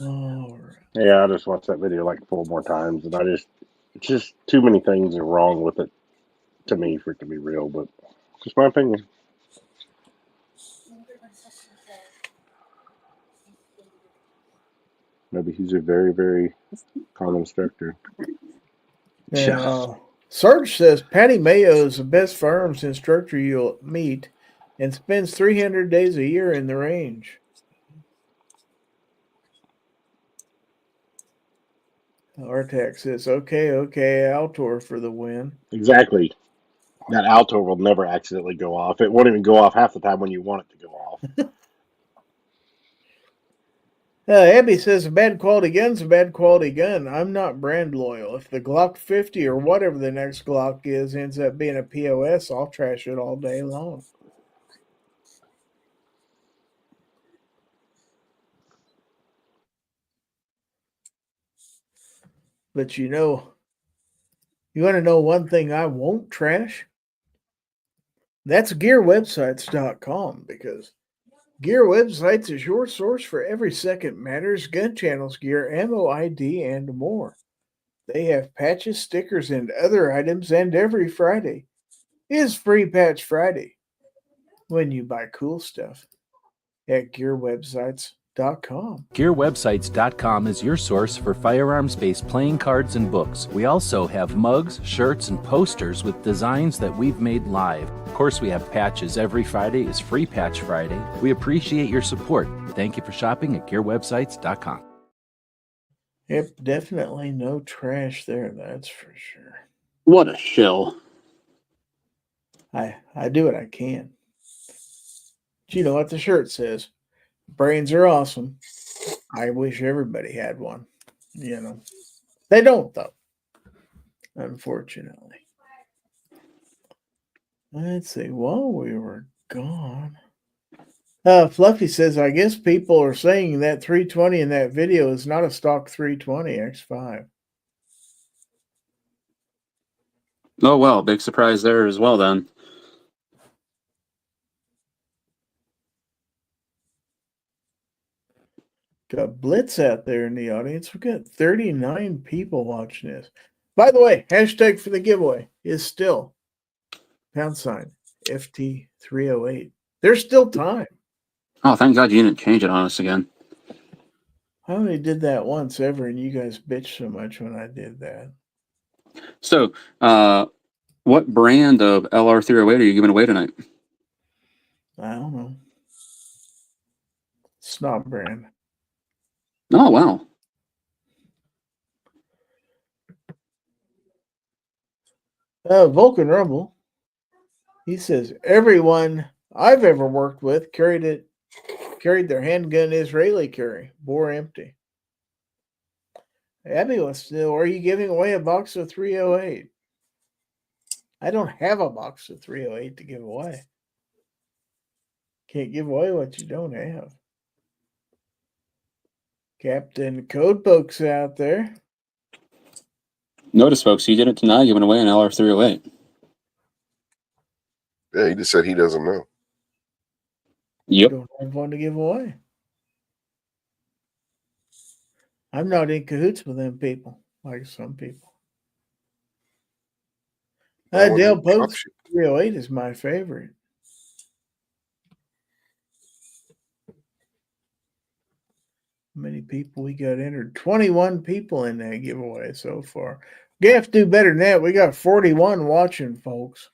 Speaker 1: All right.
Speaker 3: Yeah, I just watched that video like 4 more times, and it's just too many things are wrong with it to me for it to be real, but just my opinion. Maybe he's a very, very calm instructor.
Speaker 1: Now, Sarge says Patty Mayo is the best firearms instructor you'll meet and spends 300 days a year in the range. Artax says, okay, Altor for the win.
Speaker 3: Exactly. That Altor will never accidentally go off. It won't even go off half the time when you want it to go off.
Speaker 1: Abby says a bad quality gun's a bad quality gun. I'm not brand loyal. If the Glock 50 or whatever the next Glock is ends up being a POS, I'll trash it all day long. But you want to know one thing I won't trash? That's gearwebsites.com, because Gear Websites is your source for every second matters, gun channels, gear, ammo ID, and more. They have patches, stickers, and other items, and every Friday is Free Patch Friday when you buy cool stuff at gearwebsites.com.
Speaker 5: GearWebsites.com is your source for firearms-based playing cards and books. We also have mugs, shirts, and posters with designs that we've made live. Of course, we have patches. Every Friday is Free Patch Friday. We appreciate your support. Thank you for shopping at GearWebsites.com.
Speaker 1: Yep, definitely no trash there, that's for sure.
Speaker 4: What a shill.
Speaker 1: I do what I can. But you know what the shirt says? Brains are awesome. I wish everybody had one. They don't, though, unfortunately. Let's see. While we were gone, Fluffy says, I guess people are saying that 320 in that video is not a stock 320 X5.
Speaker 4: Oh, well, big surprise there as well, then.
Speaker 1: Got Blitz out there in the audience. We've got 39 people watching this. By the way, hashtag for the giveaway is still #FT308. There's still time.
Speaker 4: Oh, thank God you didn't change it on us again.
Speaker 1: I only did that once ever, and you guys bitched so much when I did that.
Speaker 4: So, what brand of LR308 are you giving away tonight?
Speaker 1: I don't know. Snob brand.
Speaker 4: Oh, wow.
Speaker 1: Vulcan Rumble. He says, everyone I've ever worked with carried their handgun Israeli carry, bore empty. Abby wants to know, are you giving away a box of 308? I don't have a box of 308 to give away. Can't give away what you don't have. Captain Codebook's out there.
Speaker 4: Notice, folks, he didn't deny giving away an LR308.
Speaker 2: Yeah, he just said he doesn't know.
Speaker 4: Yep.
Speaker 1: Don't have one to give away. I'm not in cahoots with them people, like some people. Dale Pope's 308 is my favorite. How many people we got entered? 21 people in that giveaway so far. We have to do better than that. We got 41 watching, folks.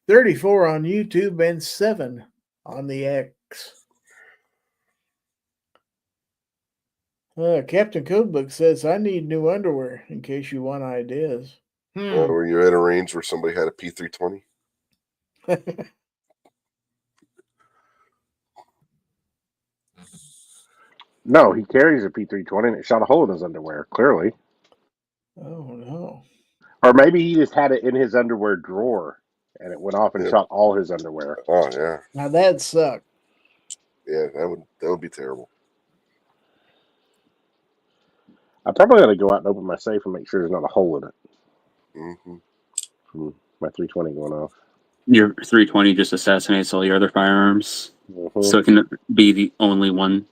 Speaker 1: 34 on YouTube and 7 on the X. Captain Codebook says, I need new underwear in case you want ideas.
Speaker 2: Were you at a range where somebody had a P320?
Speaker 3: No, he carries a P320 and it shot a hole in his underwear, clearly.
Speaker 1: Oh, no.
Speaker 3: Or maybe he just had it in his underwear drawer and it went off and shot all his underwear.
Speaker 2: Oh, yeah.
Speaker 1: Now that sucked.
Speaker 2: Yeah, that would be terrible.
Speaker 3: I probably got to go out and open my safe and make sure there's not a hole in it.
Speaker 2: Mm-hmm.
Speaker 3: From my 320 going off.
Speaker 4: Your 320 just assassinates all your other firearms.
Speaker 3: Mm-hmm.
Speaker 4: So it can be the only one.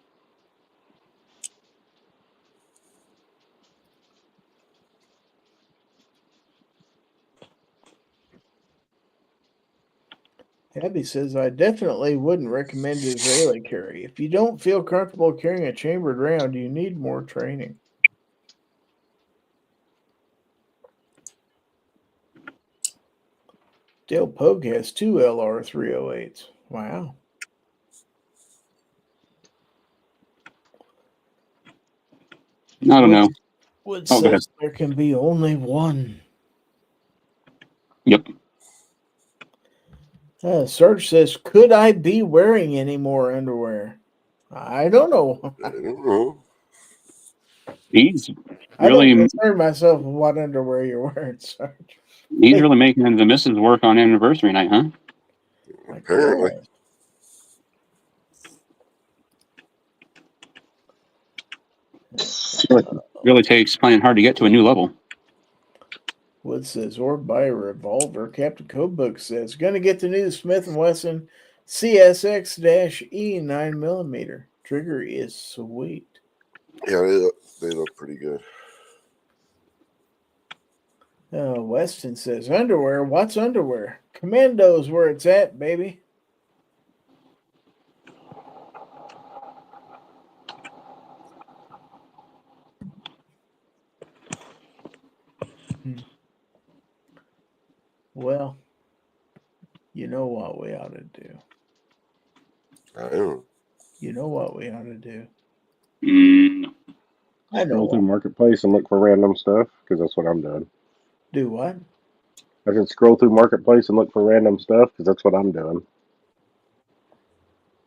Speaker 1: Abby says, I definitely wouldn't recommend Israeli carry. If you don't feel comfortable carrying a chambered round, you need more training. Dale Pogue has 2 LR308s. Wow.
Speaker 4: I don't know.
Speaker 1: Wood
Speaker 4: Oh, go ahead.
Speaker 1: says there can be only one.
Speaker 4: Yep.
Speaker 1: Serge says, could I be wearing any more underwear? I don't know.
Speaker 2: I don't know.
Speaker 4: He's
Speaker 1: I
Speaker 4: really,
Speaker 1: don't concern myself with what underwear you're wearing, Serge.
Speaker 4: he's really making the missus work on anniversary night, huh?
Speaker 2: Apparently.
Speaker 4: Really takes playing hard to get to a new level.
Speaker 1: Wood says, or buy a revolver. Captain Codebook says, gonna get the new Smith & Wesson CSX-E 9mm. Trigger is sweet.
Speaker 2: Yeah, they look pretty good.
Speaker 1: Weston says, underwear? What's underwear? Commando's where it's at, baby. Well, you know what we ought to do.
Speaker 2: I don't.
Speaker 1: You know what we ought to do. I know.
Speaker 3: Scroll through Marketplace and look for random stuff because that's what I'm doing.
Speaker 1: Do what?
Speaker 3: I can scroll through Marketplace and look for random stuff because that's what I'm doing.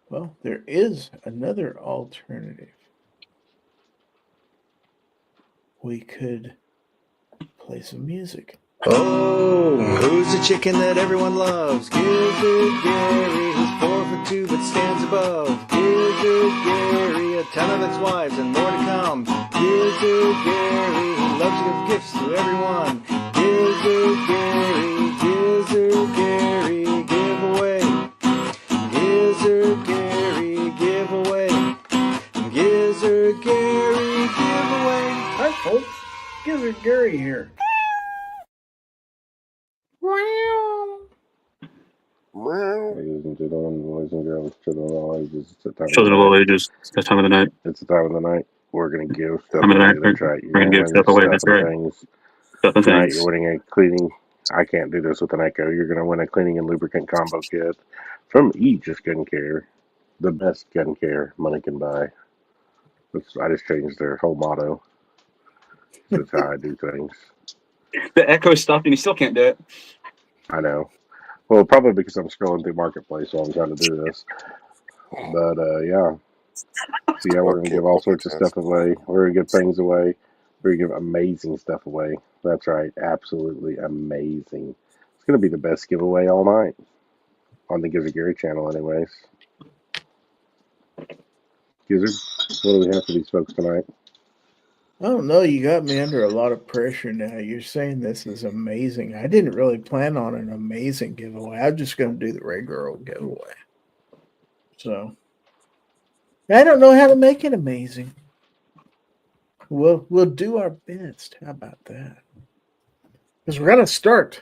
Speaker 1: Well, there is another alternative. We could play some music.
Speaker 6: Oh, who's the chicken that everyone loves? Gizzard Gary, who's 4'2" but stands above. Gizzard Gary, a ton of ex-wives and more to come. Gizzard Gary, who loves to give gifts to everyone. Gizzard Gary, giveaway. Gizzard Gary, giveaway. Gizzard Gary, giveaway.
Speaker 1: Hi, folks. Gizzard Gary here.
Speaker 3: Ladies and gentlemen, boys and girls, children of all ages, it's the time
Speaker 4: Children of all ages. It's that time of the night.
Speaker 3: It's the time of the night. We're going to give stuff
Speaker 4: Time of the
Speaker 3: away.
Speaker 4: night.
Speaker 3: That's right.
Speaker 4: We're going to give stuff away. That's right.
Speaker 3: Things.
Speaker 4: Stuff and
Speaker 3: Tonight,
Speaker 4: things.
Speaker 3: you're winning a cleaning. I can't do this with an Echo. You're going to win a cleaning and lubricant combo kit from Aegis Gun Care, the best gun care money can buy. I just changed their whole motto. That's how I do things.
Speaker 4: The echo stopped and you still can't do it.
Speaker 3: I know. Well, probably because I'm scrolling through Marketplace while I'm trying to do this. But yeah. So yeah, we're gonna give all sorts of stuff away. We're gonna give things away. We're gonna give amazing stuff away. That's right, absolutely amazing. It's gonna be the best giveaway all night on the Gizzard Gary channel, anyways. Gizzard, what do we have for these folks tonight?
Speaker 1: I don't know. You got me under a lot of pressure now. You're saying this is amazing. I didn't really plan on an amazing giveaway. I'm just going to do the regular old giveaway. So I don't know how to make it amazing. We'll do our best. How about that? Because we're going to start.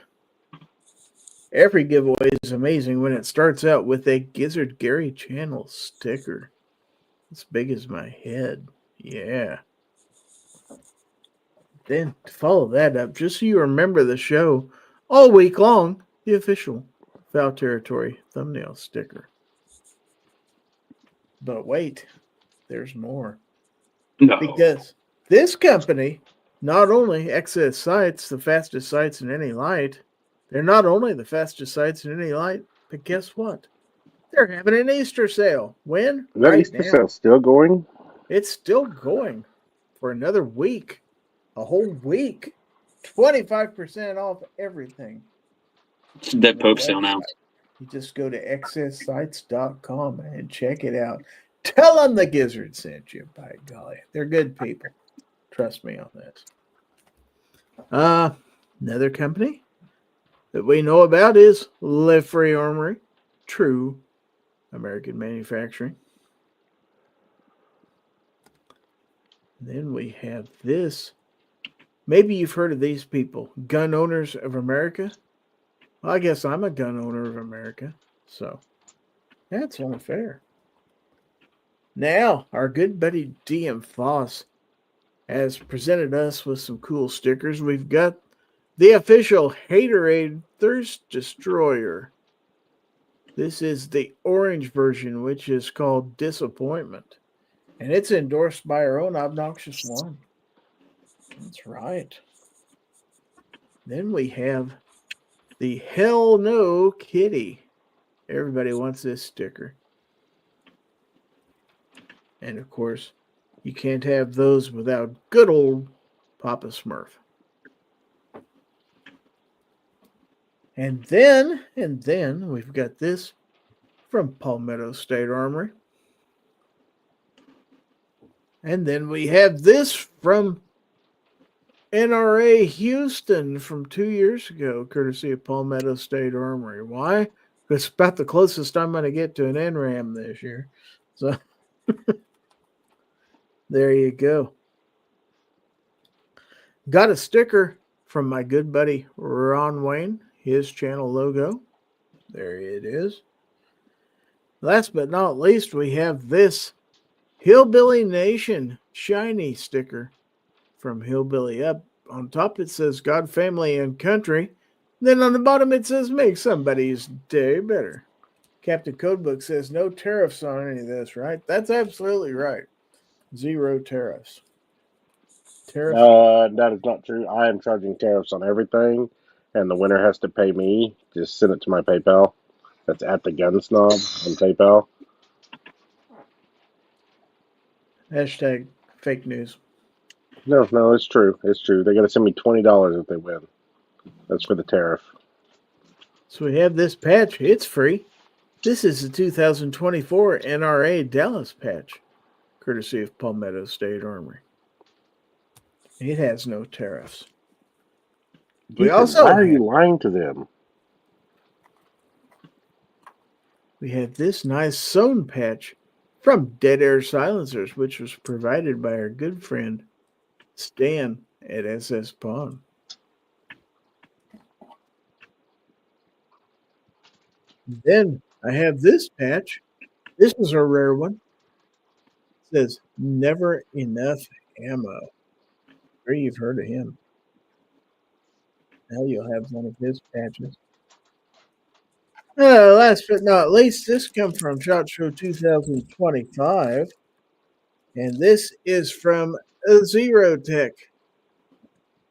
Speaker 1: Every giveaway is amazing when it starts out with a Gizzard Gary channel sticker. As big as my head. Yeah. Then to follow that up, just so you remember the show all week long, the official Fowl Territory thumbnail sticker. But wait, there's more.
Speaker 4: No.
Speaker 1: Because this company not only access sites, the fastest sites in any light, they're not only the fastest sites in any light, but guess what? They're having an Easter sale. When?
Speaker 3: Is that Easter sale still going?
Speaker 1: It's still going for another week. A whole week. 25% off everything.
Speaker 4: That Pope sale now.
Speaker 1: You just go to excesssites.com and check it out. Tell them the Gizzard sent you, by golly. They're good people. Trust me on this. Another company that we know about is Live Free Armory. True American manufacturing. Then we have this. Maybe you've heard of these people, Gun Owners of America. Well, I guess I'm a gun owner of America, so that's only fair. Now, our good buddy DM Foss has presented us with some cool stickers. We've got the official Haterade Thirst Destroyer. This is the orange version, which is called Disappointment. And it's endorsed by our own Obnoxious One. That's right. Then we have the Hell No Kitty. Everybody wants this sticker. And of course, you can't have those without good old Papa Smurf. And then we've got this from Palmetto State Armory. And then we have this from NRA Houston from 2 years ago, courtesy of Palmetto State Armory. Why? It's about the closest I'm going to get to an NRAM this year. So there you go. Got a sticker from my good buddy Ron Wayne, his channel logo. There it is. Last but not least, we have this Hillbilly Nation shiny sticker from Hillbilly Up. On top it says God, Family, and Country. Then on the bottom it says make somebody's day better. Captain Codebook says no tariffs on any of this, right? That's absolutely right. 0 tariffs.
Speaker 3: That is not true. I am charging tariffs on everything, and the winner has to pay me. Just send it to my PayPal. That's at the Gun Snob on PayPal.
Speaker 1: Hashtag fake news.
Speaker 3: No, it's true. It's true. They're going to send me $20 if they win. That's for the tariff.
Speaker 1: So we have this patch. It's free. This is the 2024 NRA Dallas patch, courtesy of Palmetto State Armory. It has no tariffs.
Speaker 3: Why are you lying to them?
Speaker 1: We have this nice sewn patch from Dead Air Silencers, which was provided by our good friend Stan at SS Pawn. Then I have this patch. This is a rare one. It says Never Enough Ammo. Sure, you've heard of him. Now you'll have one of his patches. Last but not least, this comes from SHOT Show 2025. And this is from Zero Tech. It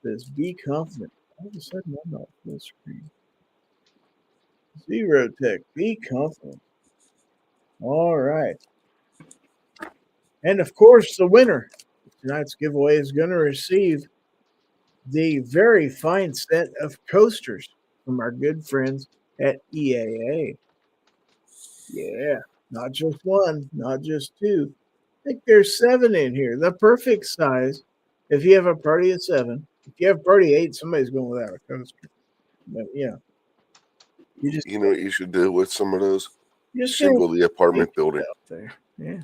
Speaker 1: says, be confident. All of a sudden, I'm not full screen. Zero Tech. Be confident. All right. And of course, the winner of tonight's giveaway is going to receive the very fine set of coasters from our good friends at EAA. Yeah, not just one, not just two. I think there's 7 in here. The perfect size if you have a party of 7. If you have a party of 8, somebody's going without a coaster. But yeah,
Speaker 2: You know what you should do with some of those?
Speaker 1: just
Speaker 2: Shingle the apartment building.
Speaker 1: out there. Yeah.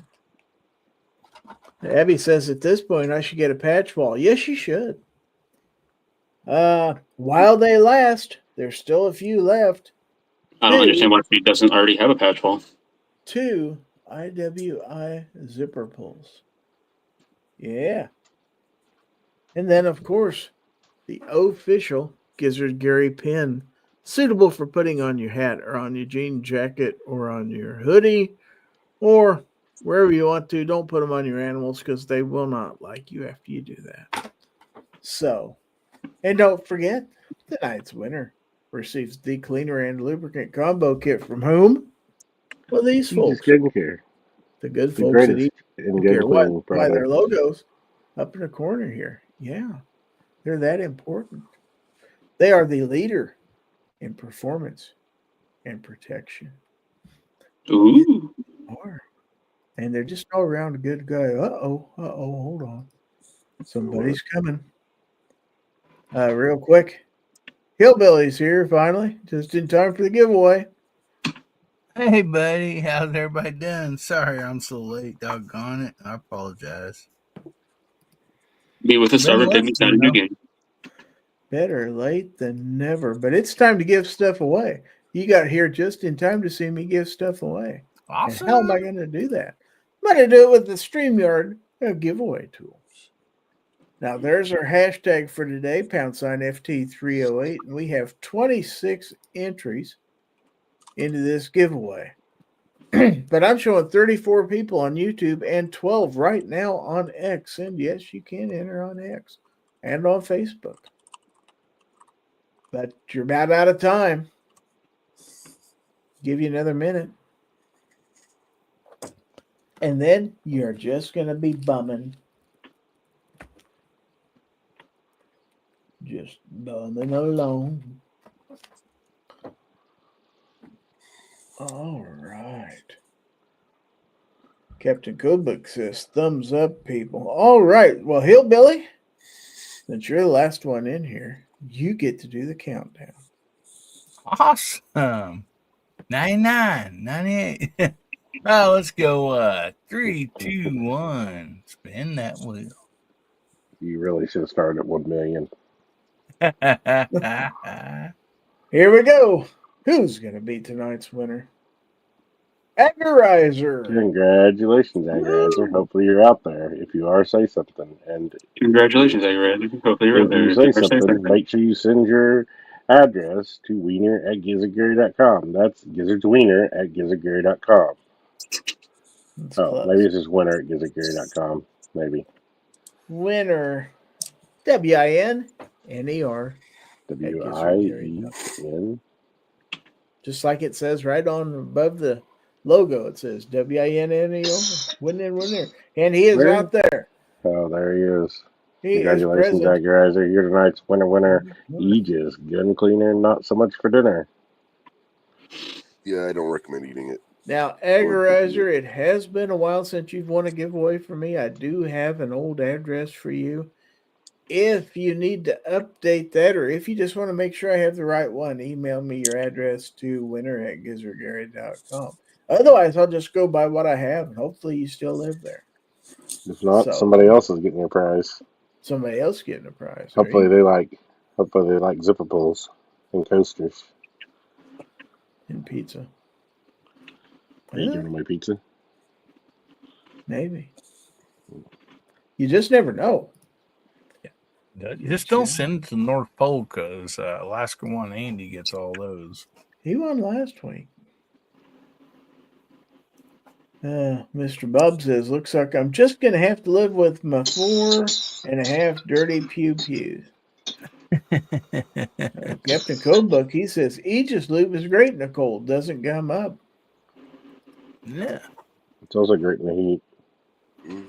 Speaker 1: Abby says at this point I should get a patch wall. Yes, you should. While they last, there's still a few left.
Speaker 4: I don't understand why he doesn't already have a patch wall.
Speaker 1: 2 IWI zipper pulls. Yeah. And then, of course, the official Gizzard Gary pin, suitable for putting on your hat or on your jean jacket or on your hoodie or wherever you want to. Don't put them on your animals because they will not like you after you do that. So, and don't forget, tonight's winner receives the cleaner and lubricant combo kit from whom? Well, these folks.
Speaker 3: Skincare.
Speaker 1: The good
Speaker 3: The
Speaker 1: folks at
Speaker 3: greatest
Speaker 1: Eat
Speaker 3: good
Speaker 1: Care. Why
Speaker 3: cleaning
Speaker 1: their
Speaker 3: product.
Speaker 1: logos up in the corner here. Yeah, they're that important. They are the leader in performance and protection.
Speaker 4: Ooh.
Speaker 1: Are. And they're just all around a good guy. Hold on. Somebody's coming. Real quick. Hillbilly's here finally, just in time for the giveaway.
Speaker 7: Hey, buddy. How's everybody doing? Sorry I'm so late. Doggone it. I apologize.
Speaker 4: Be with us,
Speaker 7: Been
Speaker 4: Robert. Take me down a new game.
Speaker 1: Better late than never. But it's time to give stuff away. You got here just in time to see me give stuff away.
Speaker 7: Awesome.
Speaker 1: And how am I going to do that? I'm going to do it with the StreamYard giveaway tools. Now, there's our hashtag for today, #FT308. And we have 26 entries into this giveaway. But I'm showing 34 people on YouTube and 12 right now on X. And yes, you can enter on X and on Facebook. But you're about out of time. Give you another minute. And then you're just going to be bumming. Just bumming along. All right. Captain Codebook says, thumbs up, people. All right. Well, Hillbilly, since you're the last one in here, you get to do the countdown.
Speaker 7: Awesome. 99, 98. Oh, let's go 3, 2, 1. Spin that wheel.
Speaker 3: You really should have started at 1 million.
Speaker 1: Here we go. Who's going to be tonight's winner? Agorizer.
Speaker 3: Congratulations, Agorizer. Hopefully you're out there. If you are, say something. And
Speaker 4: Congratulations, Agorizer. Hopefully you're
Speaker 3: if you
Speaker 4: there.
Speaker 3: say something, make sure you send your address to wiener@gizzardgary.com. That's gizzardswiener@gizzardgary.com. Oh, maybe it's just winner@gizzardgary.com. Maybe.
Speaker 1: Winner. WINNER.
Speaker 3: WIEN.
Speaker 1: Just like it says right on above the logo, it says WINNER. Winner. And he is out there.
Speaker 3: Oh, there he is.
Speaker 1: He
Speaker 3: Congratulations,
Speaker 1: is
Speaker 3: Agorizer. You're tonight's winner. Aegis gun cleaner, not so much for dinner.
Speaker 2: Yeah, I don't recommend eating it.
Speaker 1: Now, Agorizer, it has been a while since you've won a giveaway from me. I do have an old address for you. If you need to update that, or if you just want to make sure I have the right one, email me your address to winner@gizzardgary.com. Otherwise, I'll just go by what I have, and hopefully you still live there.
Speaker 3: If not, somebody else is getting your prize.
Speaker 1: Somebody else getting a prize.
Speaker 3: Hopefully they like zipper pulls and coasters.
Speaker 1: And pizza.
Speaker 3: Are you giving away pizza?
Speaker 1: Maybe. You just never know.
Speaker 7: Just don't send it to the North Pole because Alaska One Andy gets all those.
Speaker 1: He won last week. Mr. Bob says, looks like I'm just going to have to live with my 4.5 dirty pews. Captain Coldbuck, he says Aegis lube is great in the cold, doesn't gum up.
Speaker 7: Yeah.
Speaker 3: It's also great in the heat.
Speaker 2: Mhm.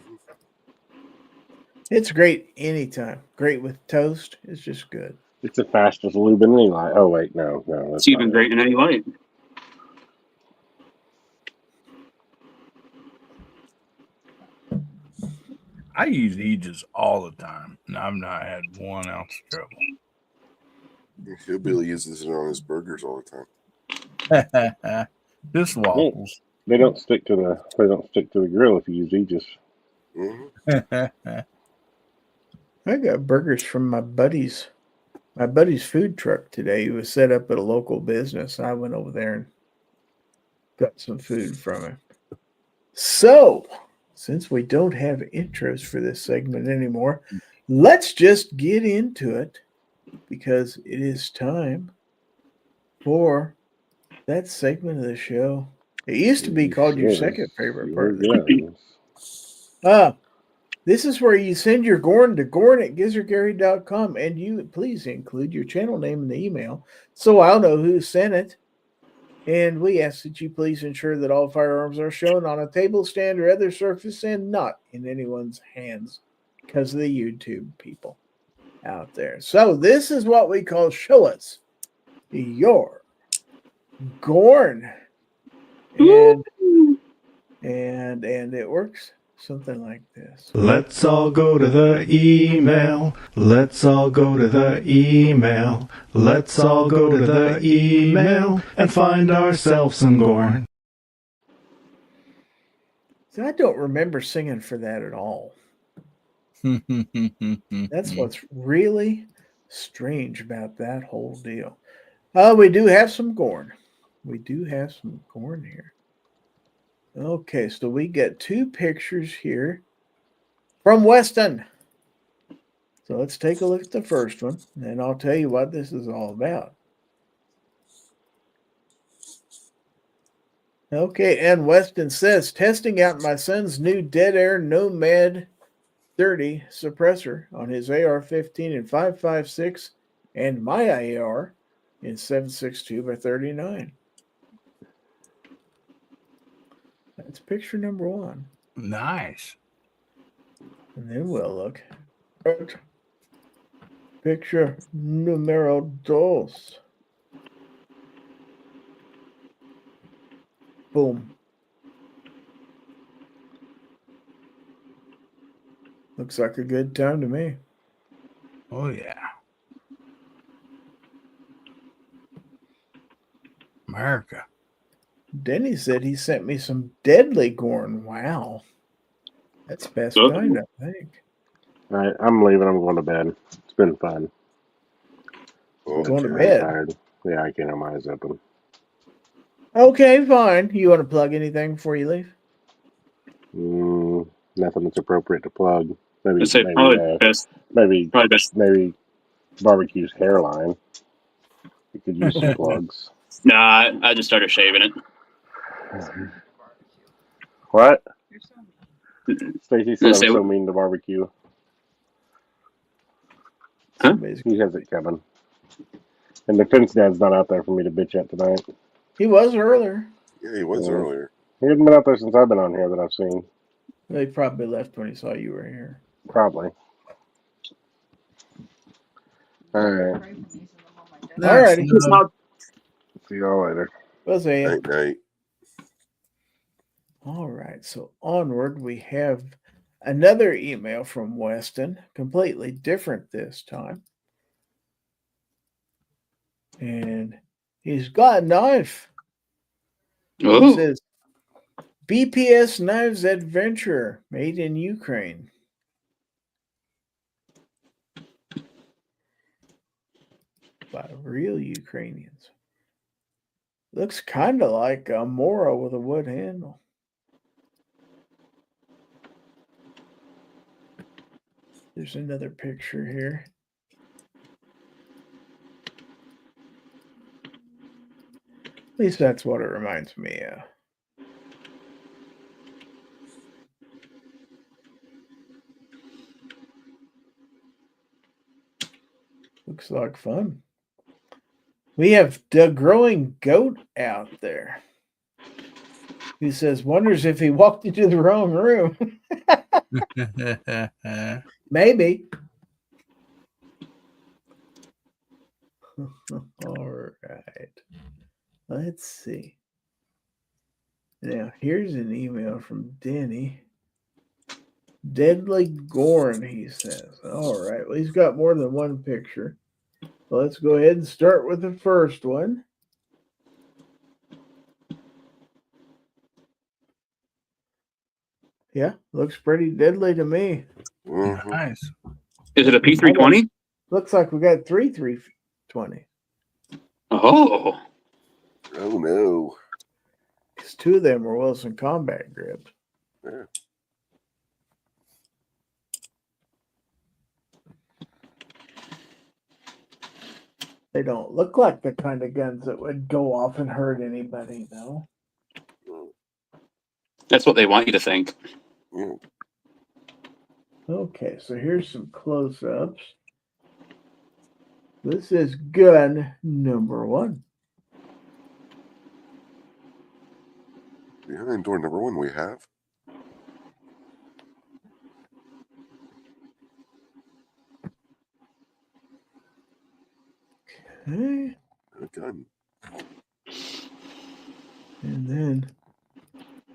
Speaker 1: It's great anytime. Great with toast. It's just good.
Speaker 3: It's the fastest lube in any light. Oh wait, no, that's
Speaker 4: It's even
Speaker 3: not
Speaker 4: great in any light.
Speaker 7: I use Aegis all the time, and I've not had 1 ounce of trouble.
Speaker 2: Hillbilly uses it on his burgers all the time.
Speaker 7: Just waffles.
Speaker 3: They don't stick to the grill if you use Aegis.
Speaker 2: Mhm.
Speaker 1: I got burgers from my buddy's food truck today. He was set up at a local business. I went over there and got some food from him. So, since we don't have intros for this segment anymore, let's just get into it because it is time for that segment of the show. It used to be called your second favorite part of the show. This is where you send your Gorn to gorn@gizzardgary.com, and you please include your channel name in the email so I'll know who sent it. And we ask that you please ensure that all firearms are shown on a table stand or other surface and not in anyone's hands because of the YouTube people out there. So this is what we call Show Us Your Gorn. And it works something like this.
Speaker 8: Let's all go to the email. Let's all go to the email. Let's all go to the email and find ourselves some Gorn.
Speaker 1: So I don't remember singing for that at all. That's what's really strange about that whole deal. We do have some Gorn. We do have some Gorn here. Okay, so we get 2 pictures here from Weston. So let's take a look at the first one, and I'll tell you what this is all about. Okay, and Weston says, testing out my son's new Dead Air Nomad 30 suppressor on his AR-15 in 5.56 and my AR in 7.62 by 39. That's picture number 1.
Speaker 7: Nice.
Speaker 1: And then we'll look at picture numero 2. Boom. Looks like a good time to me.
Speaker 7: Oh, yeah. America.
Speaker 1: Denny said he sent me some deadly Gorn. Wow. That's best kind, I think.
Speaker 3: All right, I'm leaving. I'm going to bed. It's been fun.
Speaker 1: Going to
Speaker 3: I'm
Speaker 1: bed.
Speaker 3: tired. Yeah, I can't have my eyes open.
Speaker 1: Okay, fine. You want to plug anything before you leave?
Speaker 3: Nothing that's appropriate to plug. Maybe barbecue's hairline. You could use some plugs.
Speaker 4: Nah, I just started shaving it.
Speaker 3: What? Stacey said I'm so mean to barbecue.
Speaker 4: Huh?
Speaker 3: He has it coming. And the fence dad's not out there for me to bitch at tonight.
Speaker 1: He was earlier.
Speaker 2: Yeah, he was earlier.
Speaker 3: He hasn't been out there since I've been on here that I've seen.
Speaker 1: He probably left when he saw you were here.
Speaker 3: Probably. All right.
Speaker 1: All righty.
Speaker 3: See y'all later.
Speaker 1: We'll see you.
Speaker 2: Night.
Speaker 1: All right. So onward, we have another email from Weston, completely different this time. And he's got a knife. He says, BPS Knives Adventure, made in Ukraine. By real Ukrainians. Looks kind of like a Mora with a wood handle. There's another picture here. At least that's what it reminds me of. Looks like fun. We have the growing goat out there. He says, wonders if he walked into the wrong room. Maybe. All right. Let's see. Now, here's an email from Denny. Deadly Gorn, he says. All right. Well, he's got more than one picture. Well, let's go ahead and start with the first one. Yeah, looks pretty deadly to me.
Speaker 2: Mhm.
Speaker 7: Nice.
Speaker 4: Is it a P320?
Speaker 1: Looks like we got 320.
Speaker 4: Oh.
Speaker 2: Oh no.
Speaker 1: Because 2 of them were Wilson combat grips.
Speaker 2: Yeah.
Speaker 1: They don't look like the kind of guns that would go off and hurt anybody, though.
Speaker 4: That's what they want you to think.
Speaker 2: Yeah.
Speaker 1: Okay, so here's some close-ups. This is gun number 1.
Speaker 2: Behind door number 1 we have.
Speaker 1: Okay,
Speaker 2: A gun.
Speaker 1: and then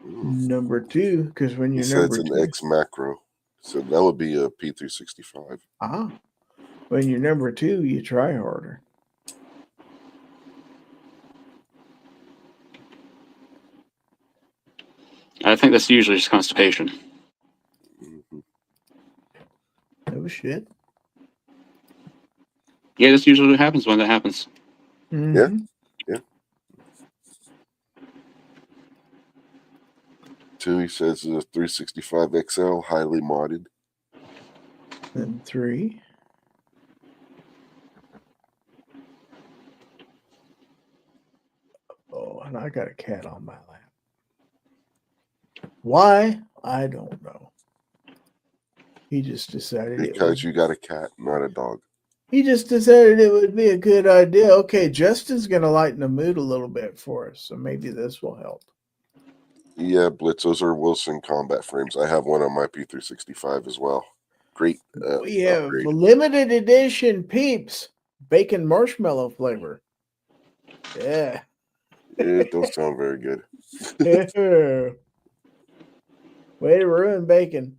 Speaker 2: Ooh.
Speaker 1: number 2, because when
Speaker 2: He
Speaker 1: you're
Speaker 2: said
Speaker 1: number
Speaker 2: it's an
Speaker 1: 2,
Speaker 2: X macro. So that would be a P365.
Speaker 1: when you're number 2, you try harder.
Speaker 4: I think that's usually just constipation.
Speaker 2: Mm-hmm.
Speaker 1: Oh shit.
Speaker 4: Yeah, that's usually what happens when that happens.
Speaker 1: Mhm.
Speaker 2: 2, he says, is a 365 XL, highly modded.
Speaker 1: And 3. Oh, and I got a cat on my lap. Why? I don't know. He just decided
Speaker 2: Because you got a cat, not a dog.
Speaker 1: He just decided it would be a good idea. Okay, Justin's going to lighten the mood a little bit for us, so maybe this will help.
Speaker 2: Yeah, Blitz, those are Wilson combat frames. I have one on my P365 as well. Great.
Speaker 1: We have
Speaker 2: upgrade.
Speaker 1: limited edition Peeps bacon marshmallow flavor. Yeah.
Speaker 2: It don't sound very good.
Speaker 1: Way to ruin bacon.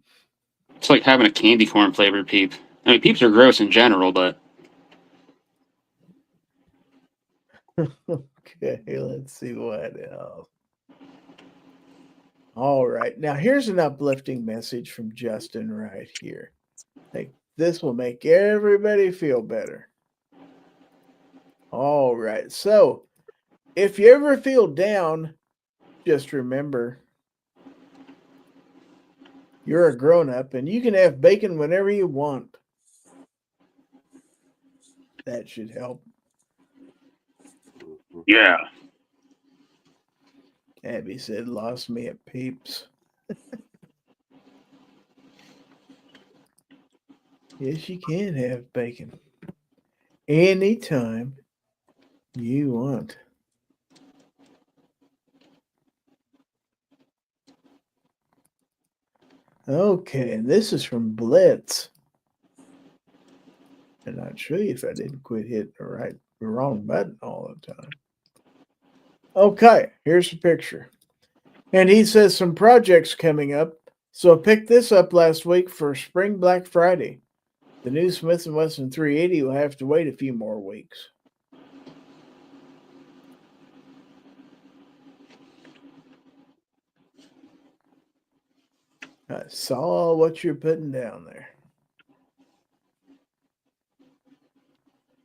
Speaker 4: It's like having a candy corn flavored peep. I mean, peeps are gross in general, but
Speaker 1: Okay, let's see what else. All right. Now, here's an uplifting message from Justin right here. Like, this will make everybody feel better. All right. So, if you ever feel down, just remember you're a grown-up and you can have bacon whenever you want. That should help.
Speaker 4: yeah.
Speaker 1: Abby said, lost me at Peeps. Yes, you can have bacon anytime you want. Okay, and this is from Blitz. And I'd show you if I didn't quit hitting the wrong button all the time. Okay, here's the picture. And he says some projects coming up. So I picked this up last week for Spring Black Friday. The new Smith & Wesson 380 will have to wait a few more weeks. I saw what you're putting down there.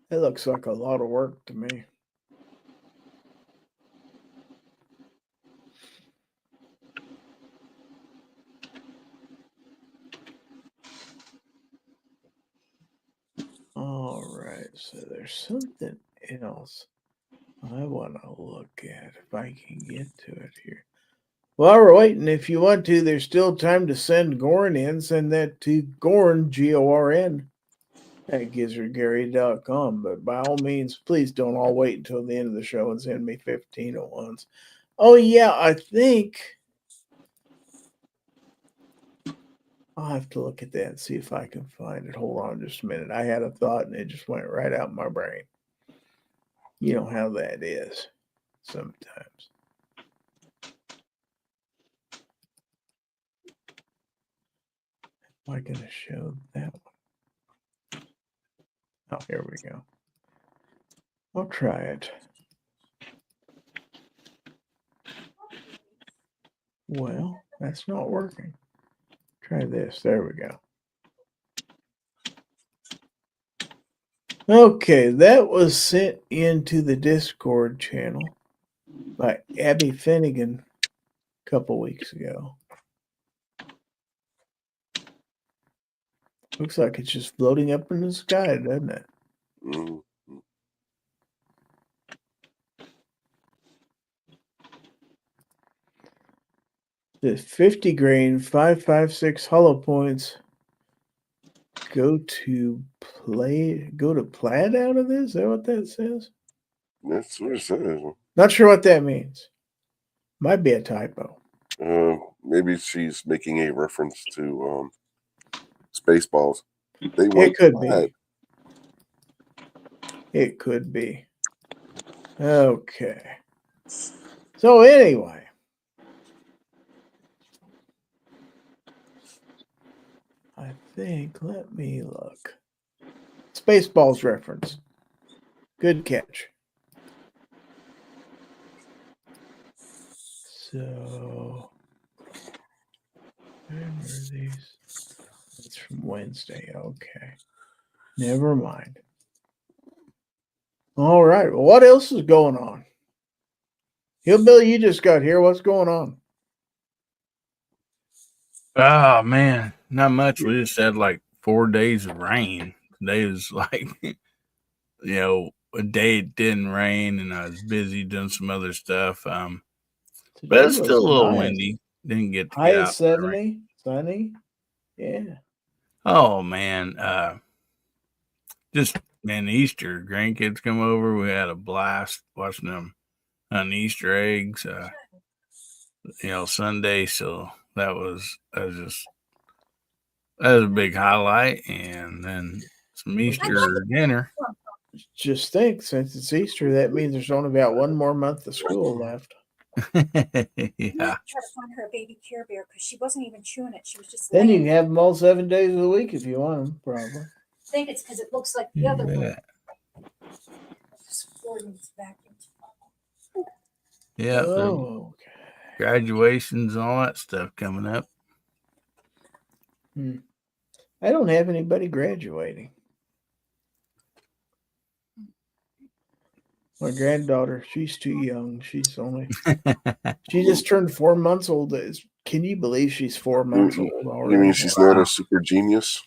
Speaker 1: It looks like a lot of work to me. All right, so there's something else I want to look at if I can get to it here. While we're waiting, if you want to, there's still time to send Gorn in. Send that to Gorn, Gorn, at gizzardgary.com. But by all means, please don't all wait until the end of the show and send me 15 at once. Oh, yeah, I think I'll have to look at that and see if I can find it. Hold on just a minute. I had a thought and it just went right out my brain. You know how that is sometimes. Am I going to show that one? Oh, here we go. I'll try it. Well, that's not working. Try this. There we go. Okay, that was sent into the Discord channel by Abby Finnegan a couple weeks ago. Looks like it's just floating up in the sky, doesn't it?
Speaker 2: Mm.
Speaker 1: The 50 grain 556 hollow points go to plaid out of this? Is that what that says?
Speaker 2: That's what it says.
Speaker 1: Not sure what that means. Might be a typo.
Speaker 2: Maybe she's making a reference to Spaceballs.
Speaker 1: It could be. It could be. Okay. So anyway. I think, let me look. Spaceballs reference. Good catch. So, when were these? It's from Wednesday. Okay. Never mind. All right. Well, what else is going on? Hillbilly, you just got here. What's going on?
Speaker 7: Oh man, not much. We just had like 4 days of rain. Today was like, a day it didn't rain, and I was busy doing some other stuff. But it's still a little windy. Didn't get to
Speaker 1: high
Speaker 7: get
Speaker 1: at
Speaker 7: out.
Speaker 1: 70, sunny. Yeah.
Speaker 7: Oh man, Easter grandkids come over. We had a blast watching them on Easter eggs. Sunday. So that was a big highlight, and then some Easter dinner.
Speaker 1: Just think, since it's Easter, that means there's only about one more month of school left.
Speaker 7: Yeah.
Speaker 9: Try to find her a baby Care Bear because she wasn't even chewing it. She was just.
Speaker 1: Then you can have them all 7 days of the week if you want them, probably.
Speaker 9: I think it's because it looks like the other one.
Speaker 7: Yeah.
Speaker 1: Oh, okay.
Speaker 7: Graduations, all that stuff coming up.
Speaker 1: I don't have anybody graduating. My granddaughter, she's too young. She just turned 4 months old. Can you believe she's 4 months old already?
Speaker 2: You mean she's not a super genius?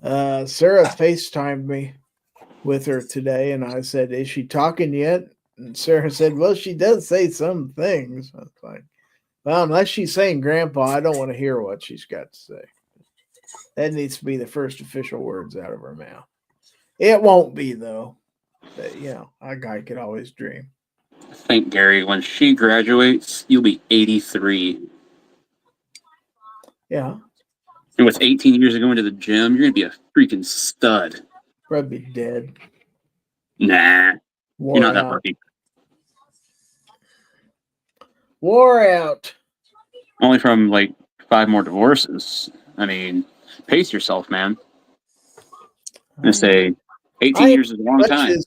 Speaker 1: Sarah FaceTimed me with her today, and I said, "Is she talking yet?" And Sarah said, "Well, she does say some things." I was like, "Well, unless she's saying Grandpa, I don't want to hear what she's got to say." That needs to be the first official words out of her mouth. It won't be, though. But, a guy could always dream.
Speaker 4: I think, Gary, when she graduates, you'll be 83.
Speaker 1: Yeah.
Speaker 4: And with 18 years of going to the gym, you're going to be a freaking stud.
Speaker 1: Probably dead.
Speaker 4: Nah. You're not that
Speaker 1: out.
Speaker 4: lucky.
Speaker 1: Wore out.
Speaker 4: Only from, 5 more divorces. I mean, pace yourself, man. I'm going to say 18 years is a long time.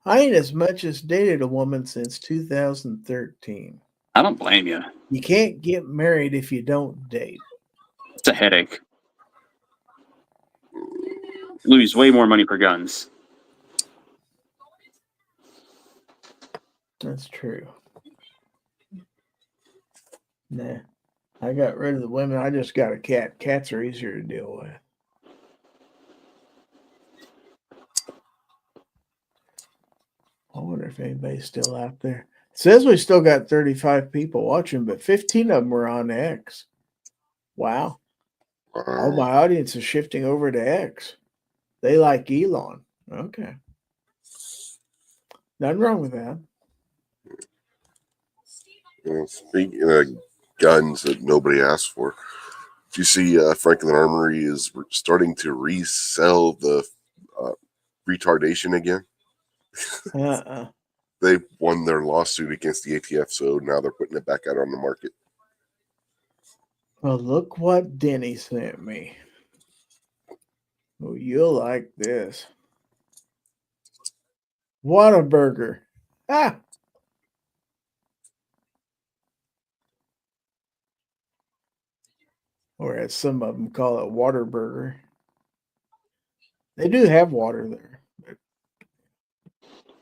Speaker 1: I ain't as much as dated a woman since 2013.
Speaker 4: I don't blame you.
Speaker 1: You can't get married if you don't date.
Speaker 4: It's a headache. Lose way more money for guns.
Speaker 1: That's true. Nah. I got rid of the women. I just got a cat. Cats are easier to deal with. I wonder if anybody's still out there. It says we still got 35 people watching, but 15 of them were on X. Wow. All my audience is shifting over to X. They like Elon. Okay. Nothing wrong with that.
Speaker 2: Speaking of guns that nobody asked for, do you see Franklin Armory is starting to resell the retardation again? They won their lawsuit against the ATF, so now they're putting it back out on the market.
Speaker 1: Well, look what Denny sent me. Oh, you'll like this. Whataburger. Ah! Or as some of them call it, Waterburger. They do have water there.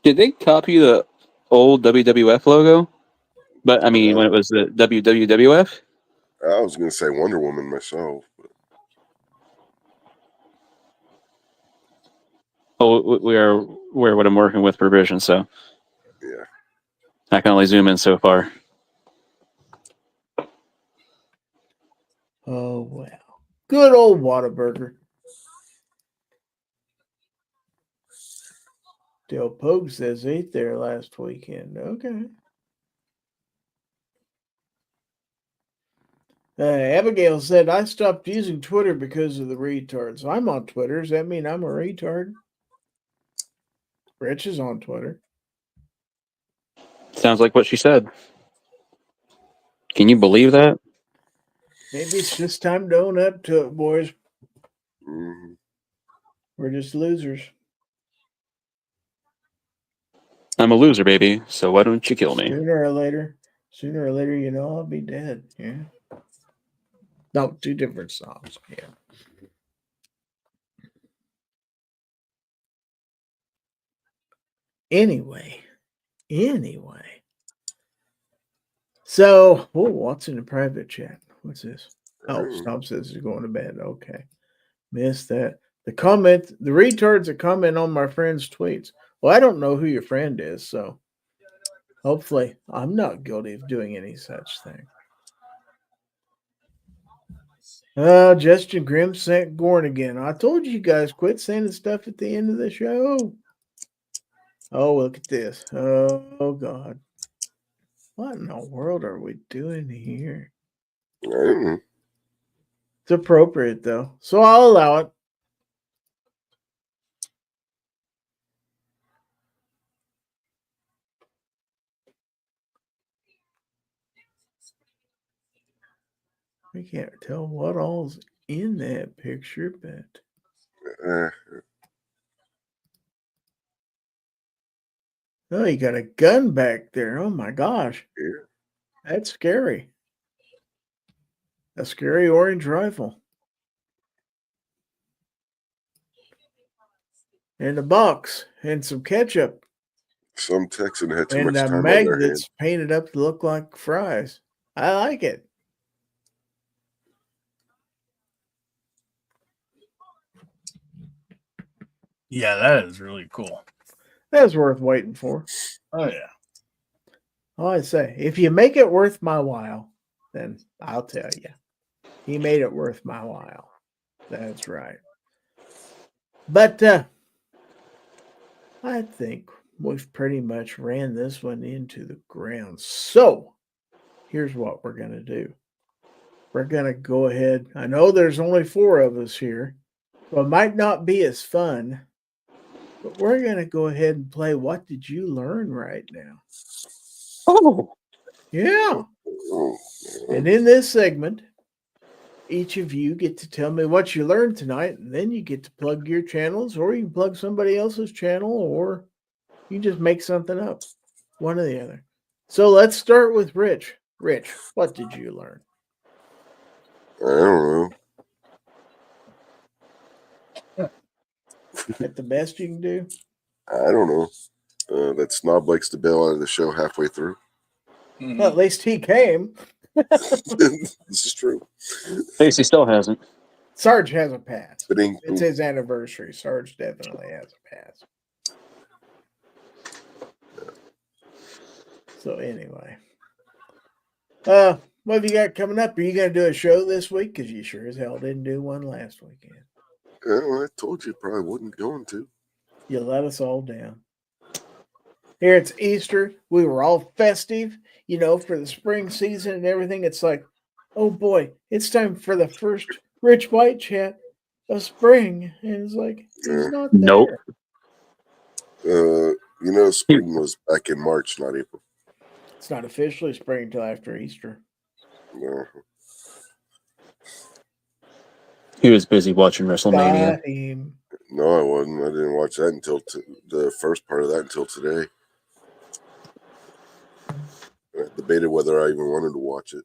Speaker 4: Did they copy the old WWF logo? But I mean, when it was the WWF?
Speaker 2: I was going to say Wonder Woman myself. But...
Speaker 4: Oh, we're what I'm working with for vision, so
Speaker 2: yeah,
Speaker 4: I can only zoom in so far.
Speaker 1: Oh, wow. Good old Whataburger. Del Pogue says ate there last weekend. Okay. Abigail said, I stopped using Twitter because of the retards. I'm on Twitter. Does that mean I'm a retard? Rich is on Twitter.
Speaker 4: Sounds like what she said. Can you believe that?
Speaker 1: Maybe it's just time to own up to it, boys.
Speaker 2: mm-hmm.
Speaker 1: We're just losers.
Speaker 4: I'm a loser, baby, so why don't you kill me?
Speaker 1: Sooner or later, you know, I'll be dead. Yeah. No, two different songs. Yeah. Anyway. So, what's in the private chat? What's this? Oh, Stomp says he's going to bed. Okay. Missed that. The retards that comment on my friend's tweets. Well, I don't know who your friend is, so hopefully I'm not guilty of doing any such thing. Justin Grimm sent Gorn again. I told you guys, quit sending stuff at the end of the show. Oh, look at this. Oh, God. What in the world are we doing here?
Speaker 2: Mm-hmm.
Speaker 1: It's appropriate, though, so I'll allow it. We can't tell what all's in that picture, but... Oh, you got a gun back there. Oh, my gosh.
Speaker 2: Yeah.
Speaker 1: That's scary. A scary orange rifle. And a box. And some ketchup.
Speaker 2: Some Texan had too
Speaker 1: and
Speaker 2: much time
Speaker 1: a
Speaker 2: on
Speaker 1: mag
Speaker 2: their
Speaker 1: that's
Speaker 2: hands.
Speaker 1: painted up to look like fries. I like it.
Speaker 7: Yeah, that is really cool.
Speaker 1: That's worth waiting for.
Speaker 7: Oh, yeah.
Speaker 1: All I say, if you make it worth my while, then I'll tell you. He made it worth my while. That's right. But I think we've pretty much ran this one into the ground. So here's what we're going to do. We're going to go ahead. I know there's only 4 of us here, so it might not be as fun, but we're going to go ahead and play What Did You Learn right now.
Speaker 4: Oh.
Speaker 1: Yeah. And in this segment, each of you get to tell me what you learned tonight, and then you get to plug your channels, or you can plug somebody else's channel, or you just make something up. One or the other. So let's start with Rich. Rich, what did you learn?
Speaker 2: I don't know.
Speaker 1: At the best you can do?
Speaker 2: I don't know. That snob likes to bail out of the show halfway through.
Speaker 1: Mm-hmm. Well, at least he came.
Speaker 2: This is true.
Speaker 4: Stacy still hasn't.
Speaker 1: Sarge has a pass.
Speaker 2: It's
Speaker 1: his anniversary. Sarge definitely has a pass. So anyway. What have you got coming up? Are you going to do a show this week? Because you sure as hell didn't do one last weekend.
Speaker 2: Well, I told you probably wasn't going to.
Speaker 1: You let us all down. Here it's Easter. We were all festive, for the spring season and everything. It's like, oh boy, it's time for the first Rich White chat of spring. And it's like, he's not there.
Speaker 4: Nope.
Speaker 2: Spring was back in March, not April.
Speaker 1: It's not officially spring until after Easter.
Speaker 2: No.
Speaker 4: He was busy watching WrestleMania.
Speaker 1: Got him.
Speaker 2: No, I wasn't. I didn't watch that until the first part of that until today. I debated whether I even wanted to watch it.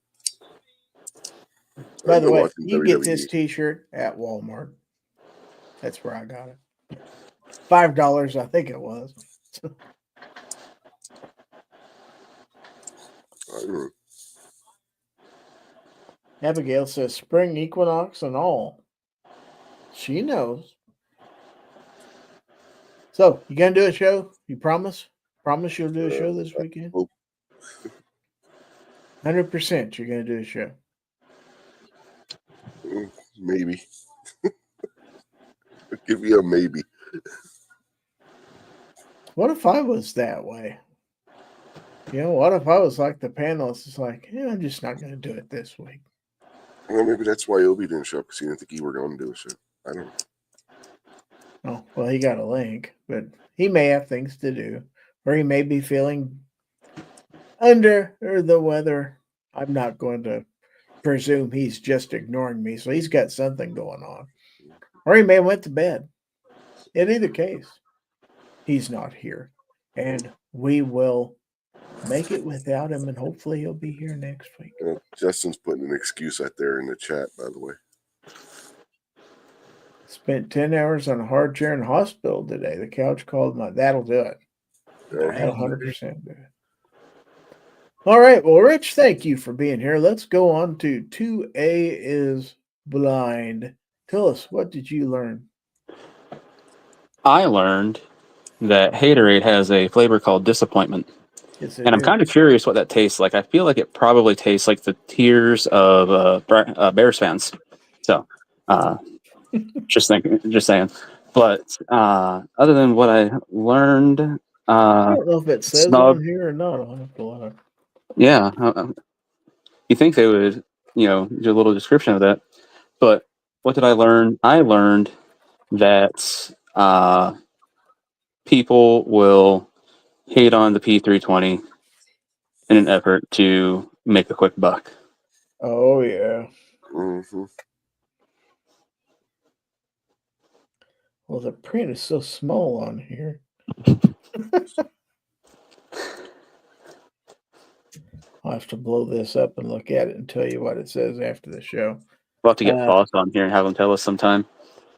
Speaker 1: By the
Speaker 2: I've been
Speaker 1: way,
Speaker 2: watching
Speaker 1: you get
Speaker 2: WWE.
Speaker 1: this T-shirt at Walmart. That's where I got it. $5, I think it was.
Speaker 2: I don't know.
Speaker 1: Abigail says spring equinox and all. She knows. So, you gonna do a show? You promise? Promise you'll do a show this weekend? 100% you're gonna do a show.
Speaker 2: Maybe. I'll give you a maybe.
Speaker 1: What if I was that way? What if I was like the panelists? It's like, I'm just not gonna do it this week.
Speaker 2: Well, maybe that's why Obi didn't show up, because he didn't think you were going to do a show. I don't know.
Speaker 1: Oh, well, he got a link, but he may have things to do, or he may be feeling under the weather. I'm not going to presume he's just ignoring me, so he's got something going on. Or he may have went to bed. In either case, he's not here, and we will make it without him, and hopefully he'll be here next week.
Speaker 2: Justin's putting an excuse out there in the chat, by the way.
Speaker 1: Spent 10 hours on a hard chair in the hospital today. The couch called that'll do it. That'll 100% do it. All right. Well, Rich, thank you for being here. Let's go on to 2A is blind. Tell us, what did you learn?
Speaker 4: I learned that Haterade has a flavor called disappointment.
Speaker 1: Yes,
Speaker 4: and I'm kind of curious what that tastes like. I feel like it probably tastes like the tears of Bears fans. So, just saying. But other than what I learned,
Speaker 1: I don't know if it says on here or not. I'll have to look.
Speaker 4: Yeah, you think they would, do a little description of that. But what did I learn? I learned that people will hate on the P320 in an effort to make a quick buck.
Speaker 1: Oh, yeah.
Speaker 2: Mm-hmm.
Speaker 1: Well, the print is so small on here. I'll have to blow this up and look at it and tell you what it says after the show.
Speaker 4: We'll have to get Foss on here and have him tell us sometime.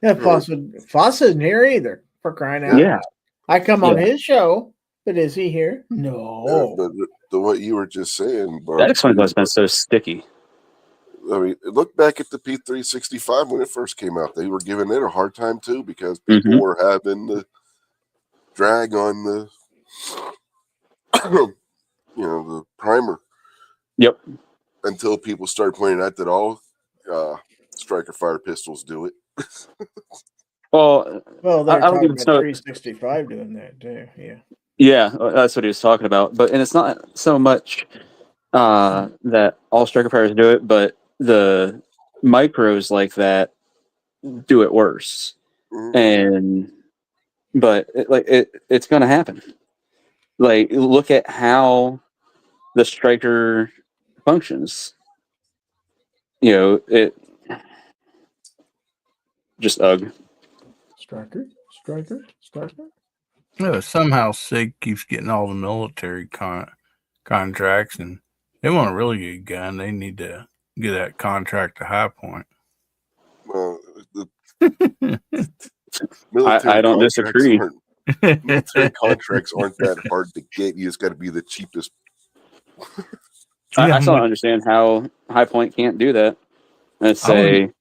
Speaker 1: Yeah, Foss isn't here either, for crying out loud. I come on his show, but is he here? No.
Speaker 2: But what you were just saying, Bart,
Speaker 4: that explains why it's been so sticky.
Speaker 2: I mean, look back at the P365 when it first came out. They were giving it a hard time too because people were having the drag on the, the primer.
Speaker 4: Yep.
Speaker 2: Until people started pointing out that all striker fire pistols do it.
Speaker 1: Well, they're talking about 365 doing that too. Yeah.
Speaker 4: Yeah, that's what he was talking about. And it's not so much that all striker fires do it, but the micros like that do it worse. But it's going to happen. Like, look at how the striker functions. It just ugh.
Speaker 1: Striker.
Speaker 7: Somehow SIG keeps getting all the military contracts, and they want a really good gun. They need to get that contract to High Point.
Speaker 2: Well,
Speaker 4: I don't disagree.
Speaker 2: Military contracts aren't that hard to get. You just got to be the cheapest.
Speaker 4: I still don't understand how High Point can't do that. Let's say,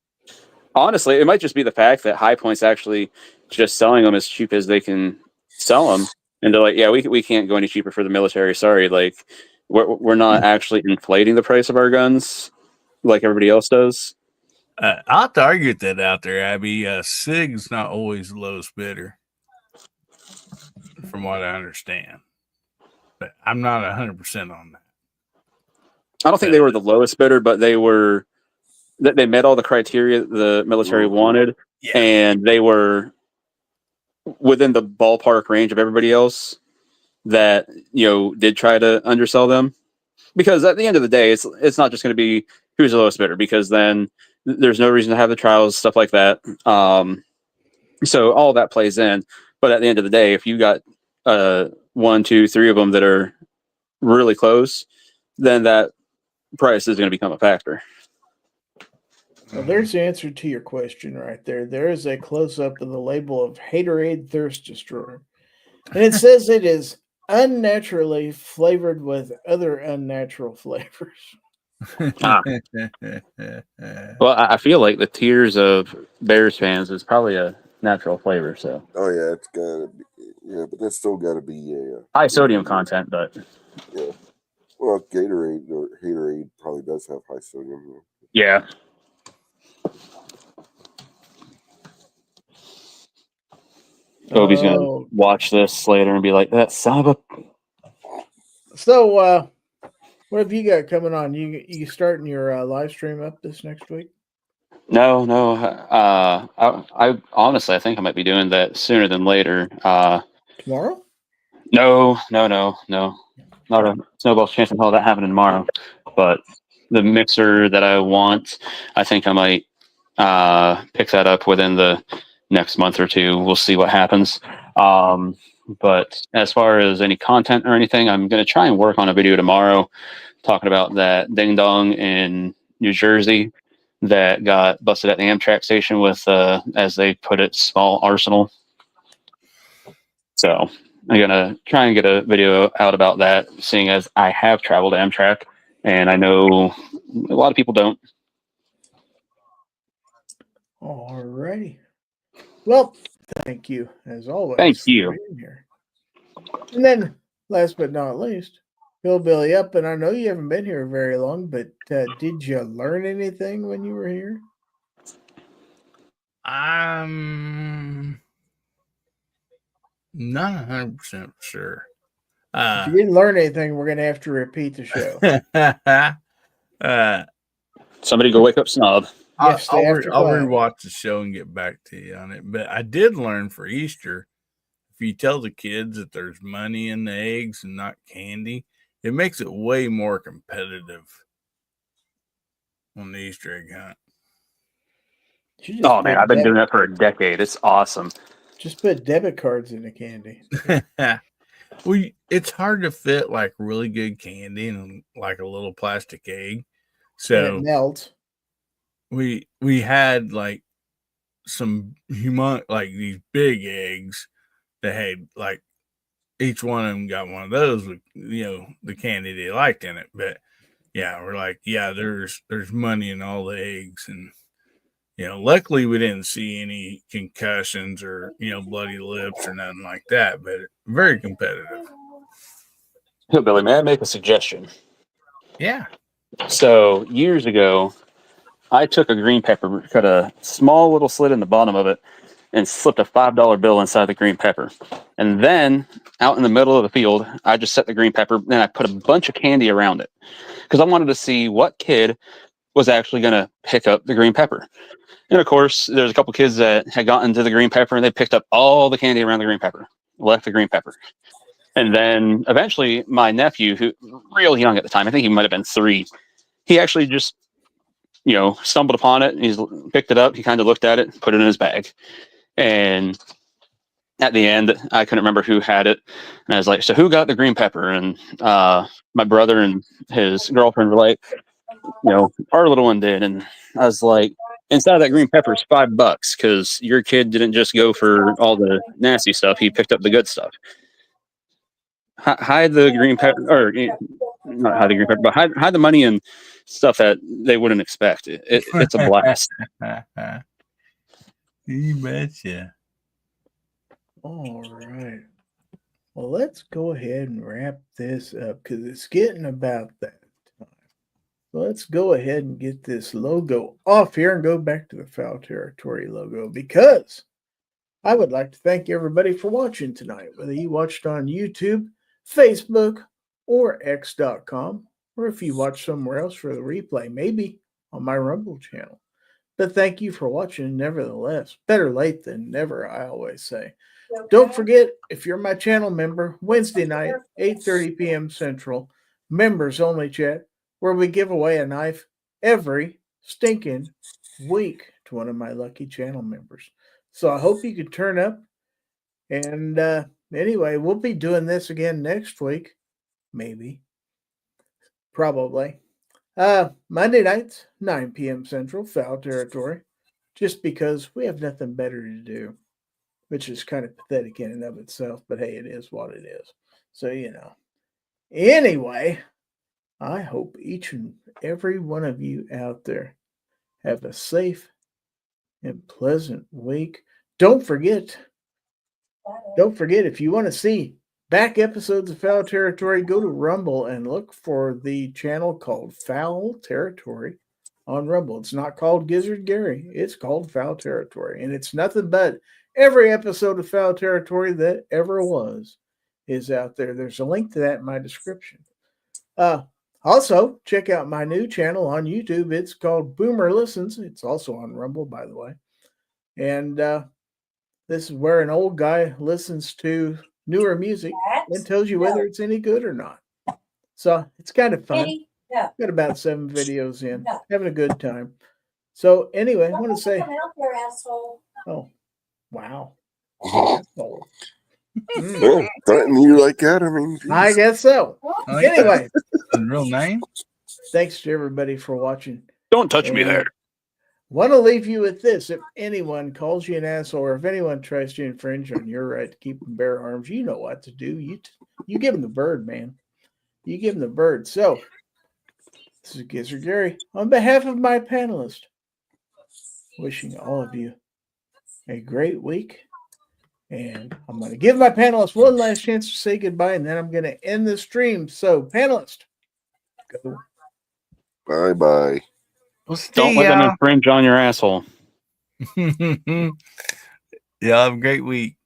Speaker 4: honestly, it might just be the fact that High Point's actually just selling them as cheap as they can sell them, and they're like, yeah, we can't go any cheaper for the military. Sorry, like we're not actually inflating the price of our guns like everybody else does.
Speaker 7: I'll have to argue with that out there, Abby. Sig's not always the lowest bidder, from what I understand. But I'm not 100% on that.
Speaker 4: I don't think they were the lowest bidder, but they were. They met all the criteria the military wanted, and they were within the ballpark range of everybody else that did try to undersell them. Because at the end of the day, it's not just going to be who's the lowest bidder, because then there's no reason to have the trials, stuff like that. So all that plays in. But at the end of the day, if you got 1, 2, 3 of them that are really close, then that price is going to become a factor.
Speaker 1: Well, there's the answer to your question right there. There is a close-up of the label of Haterade Thirst Destroyer. And it says it is unnaturally flavored with other unnatural flavors.
Speaker 4: Well, I feel like the tears of Bears fans is probably a natural flavor. So.
Speaker 2: Oh yeah, it's gotta be. Yeah, but that's still gotta be a
Speaker 4: high sodium content, but.
Speaker 2: Yeah. Well, Gatorade or Haterade probably does have high sodium.
Speaker 4: Yeah. Kobe's gonna watch this later and be like, "That son of a."
Speaker 1: So, what have you got coming on? You starting your live stream up this next week?
Speaker 4: No. I honestly, I think I might be doing that sooner than later.
Speaker 1: Tomorrow?
Speaker 4: No. Not a snowball's chance in hell of that happening tomorrow. But the mixer that I want, I think I might pick that up within the next month or two. We'll see what happens. But as far as any content or anything, I'm going to try and work on a video tomorrow talking about that ding dong in New Jersey that got busted at the Amtrak station with, as they put it, small arsenal. So I'm going to try and get a video out about that, seeing as I have traveled to Amtrak, and I know a lot of people don't.
Speaker 1: All righty. Well, thank you, as always.
Speaker 4: Thank you.
Speaker 1: For being here. And then, last but not least, Hillbilly Up, and I know you haven't been here very long, but did you learn anything when you were here?
Speaker 7: I'm not 100% sure.
Speaker 1: If you didn't learn anything, we're going to have to repeat the show.
Speaker 4: Somebody go wake up Snob.
Speaker 7: I'll rewatch the show and get back to you on it. But I did learn for Easter, if you tell the kids that there's money in the eggs and not candy, it makes it way more competitive on the Easter egg hunt.
Speaker 4: Oh man, I've been doing that for a decade. It's awesome.
Speaker 1: Just put debit cards in the candy.
Speaker 7: It's hard to fit like really good candy in like a little plastic egg. So
Speaker 1: and it melts.
Speaker 7: We had like some like these big eggs that had like each one of them got one of those with the candy they liked in it. But yeah, we're like, yeah, there's money in all the eggs, and luckily we didn't see any concussions or bloody lips or nothing like that. But very competitive.
Speaker 4: Billy, may I make a suggestion?
Speaker 7: Yeah.
Speaker 4: So years ago, I took a green pepper, cut a small little slit in the bottom of it, and slipped a $5 bill inside the green pepper. And then out in the middle of the field, I just set the green pepper, and I put a bunch of candy around it because I wanted to see what kid was actually going to pick up the green pepper. And of course, there's a couple kids that had gotten to the green pepper, and they picked up all the candy around the green pepper, left the green pepper. And then eventually my nephew, who real young at the time, I think he might have been 3, he actually just stumbled upon it, and he's picked it up. He kind of looked at it, put it in his bag. And at the end, I couldn't remember who had it. And I was like, so who got the green pepper? And my brother and his girlfriend were like, our little one did. And I was like, inside of that green pepper is $5 because your kid didn't just go for all the nasty stuff. He picked up the good stuff. Hide the green pepper, or not hide the green pepper, but hide the money and stuff that they wouldn't expect. It's a blast.
Speaker 7: You betcha.
Speaker 1: All right. Well, let's go ahead and wrap this up because it's getting about that time. So let's go ahead and get this logo off here and go back to the Fowl Territory logo, because I would like to thank everybody for watching tonight, whether you watched on YouTube, Facebook, or X.com, or if you watched somewhere else for the replay, maybe on my Rumble channel. But thank you for watching nevertheless. Better late than never, I always say. Don't forget, if you're my channel member, Wednesday night, 8:30 p.m. Central, members only chat, where we give away a knife every stinking week to one of my lucky channel members. So I hope you could turn up. And anyway, we'll be doing this again next week. Maybe. Probably. Monday nights, 9 p.m. Central, Fowl Territory. Just because we have nothing better to do. Which is kind of pathetic in and of itself. But hey, it is what it is. So, you know. Anyway, I hope each and every one of you out there have a safe and pleasant week. Don't forget, if you want to see back episodes of Fowl Territory, go to Rumble and look for the channel called Fowl Territory on Rumble. It's not called Gizzard Gary. It's called Fowl Territory. And it's nothing but every episode of Fowl Territory that ever was is out there. There's a link to that in my description. Also, check out my new channel on YouTube. It's called Boomer Listens. It's also on Rumble, by the way. And this is where an old guy listens to newer music and tells you whether it's any good or not. So it's kind of fun. Got about 7 videos in. Having a good time. So anyway, I want to say, oh, wow. Asshole.
Speaker 2: Well, threaten you like that? I mean, geez.
Speaker 1: I guess so. Anyway,
Speaker 7: real name.
Speaker 1: Thanks to everybody for watching.
Speaker 4: Don't touch me there.
Speaker 1: Want to leave you with this: if anyone calls you an asshole, or if anyone tries to infringe on your right to keep and bear arms, you know what to do. You give them the bird, man. You give them the bird. So this is Gizzard Gary on behalf of my panelists, wishing all of you a great week. And I'm going to give my panelists one last chance to say goodbye, and then I'm going to end the stream. So, panelists, go.
Speaker 2: Bye-bye.
Speaker 7: We'll see
Speaker 4: Don't let them
Speaker 7: y'all.
Speaker 4: infringe on your asshole.
Speaker 7: Y'all have a great week.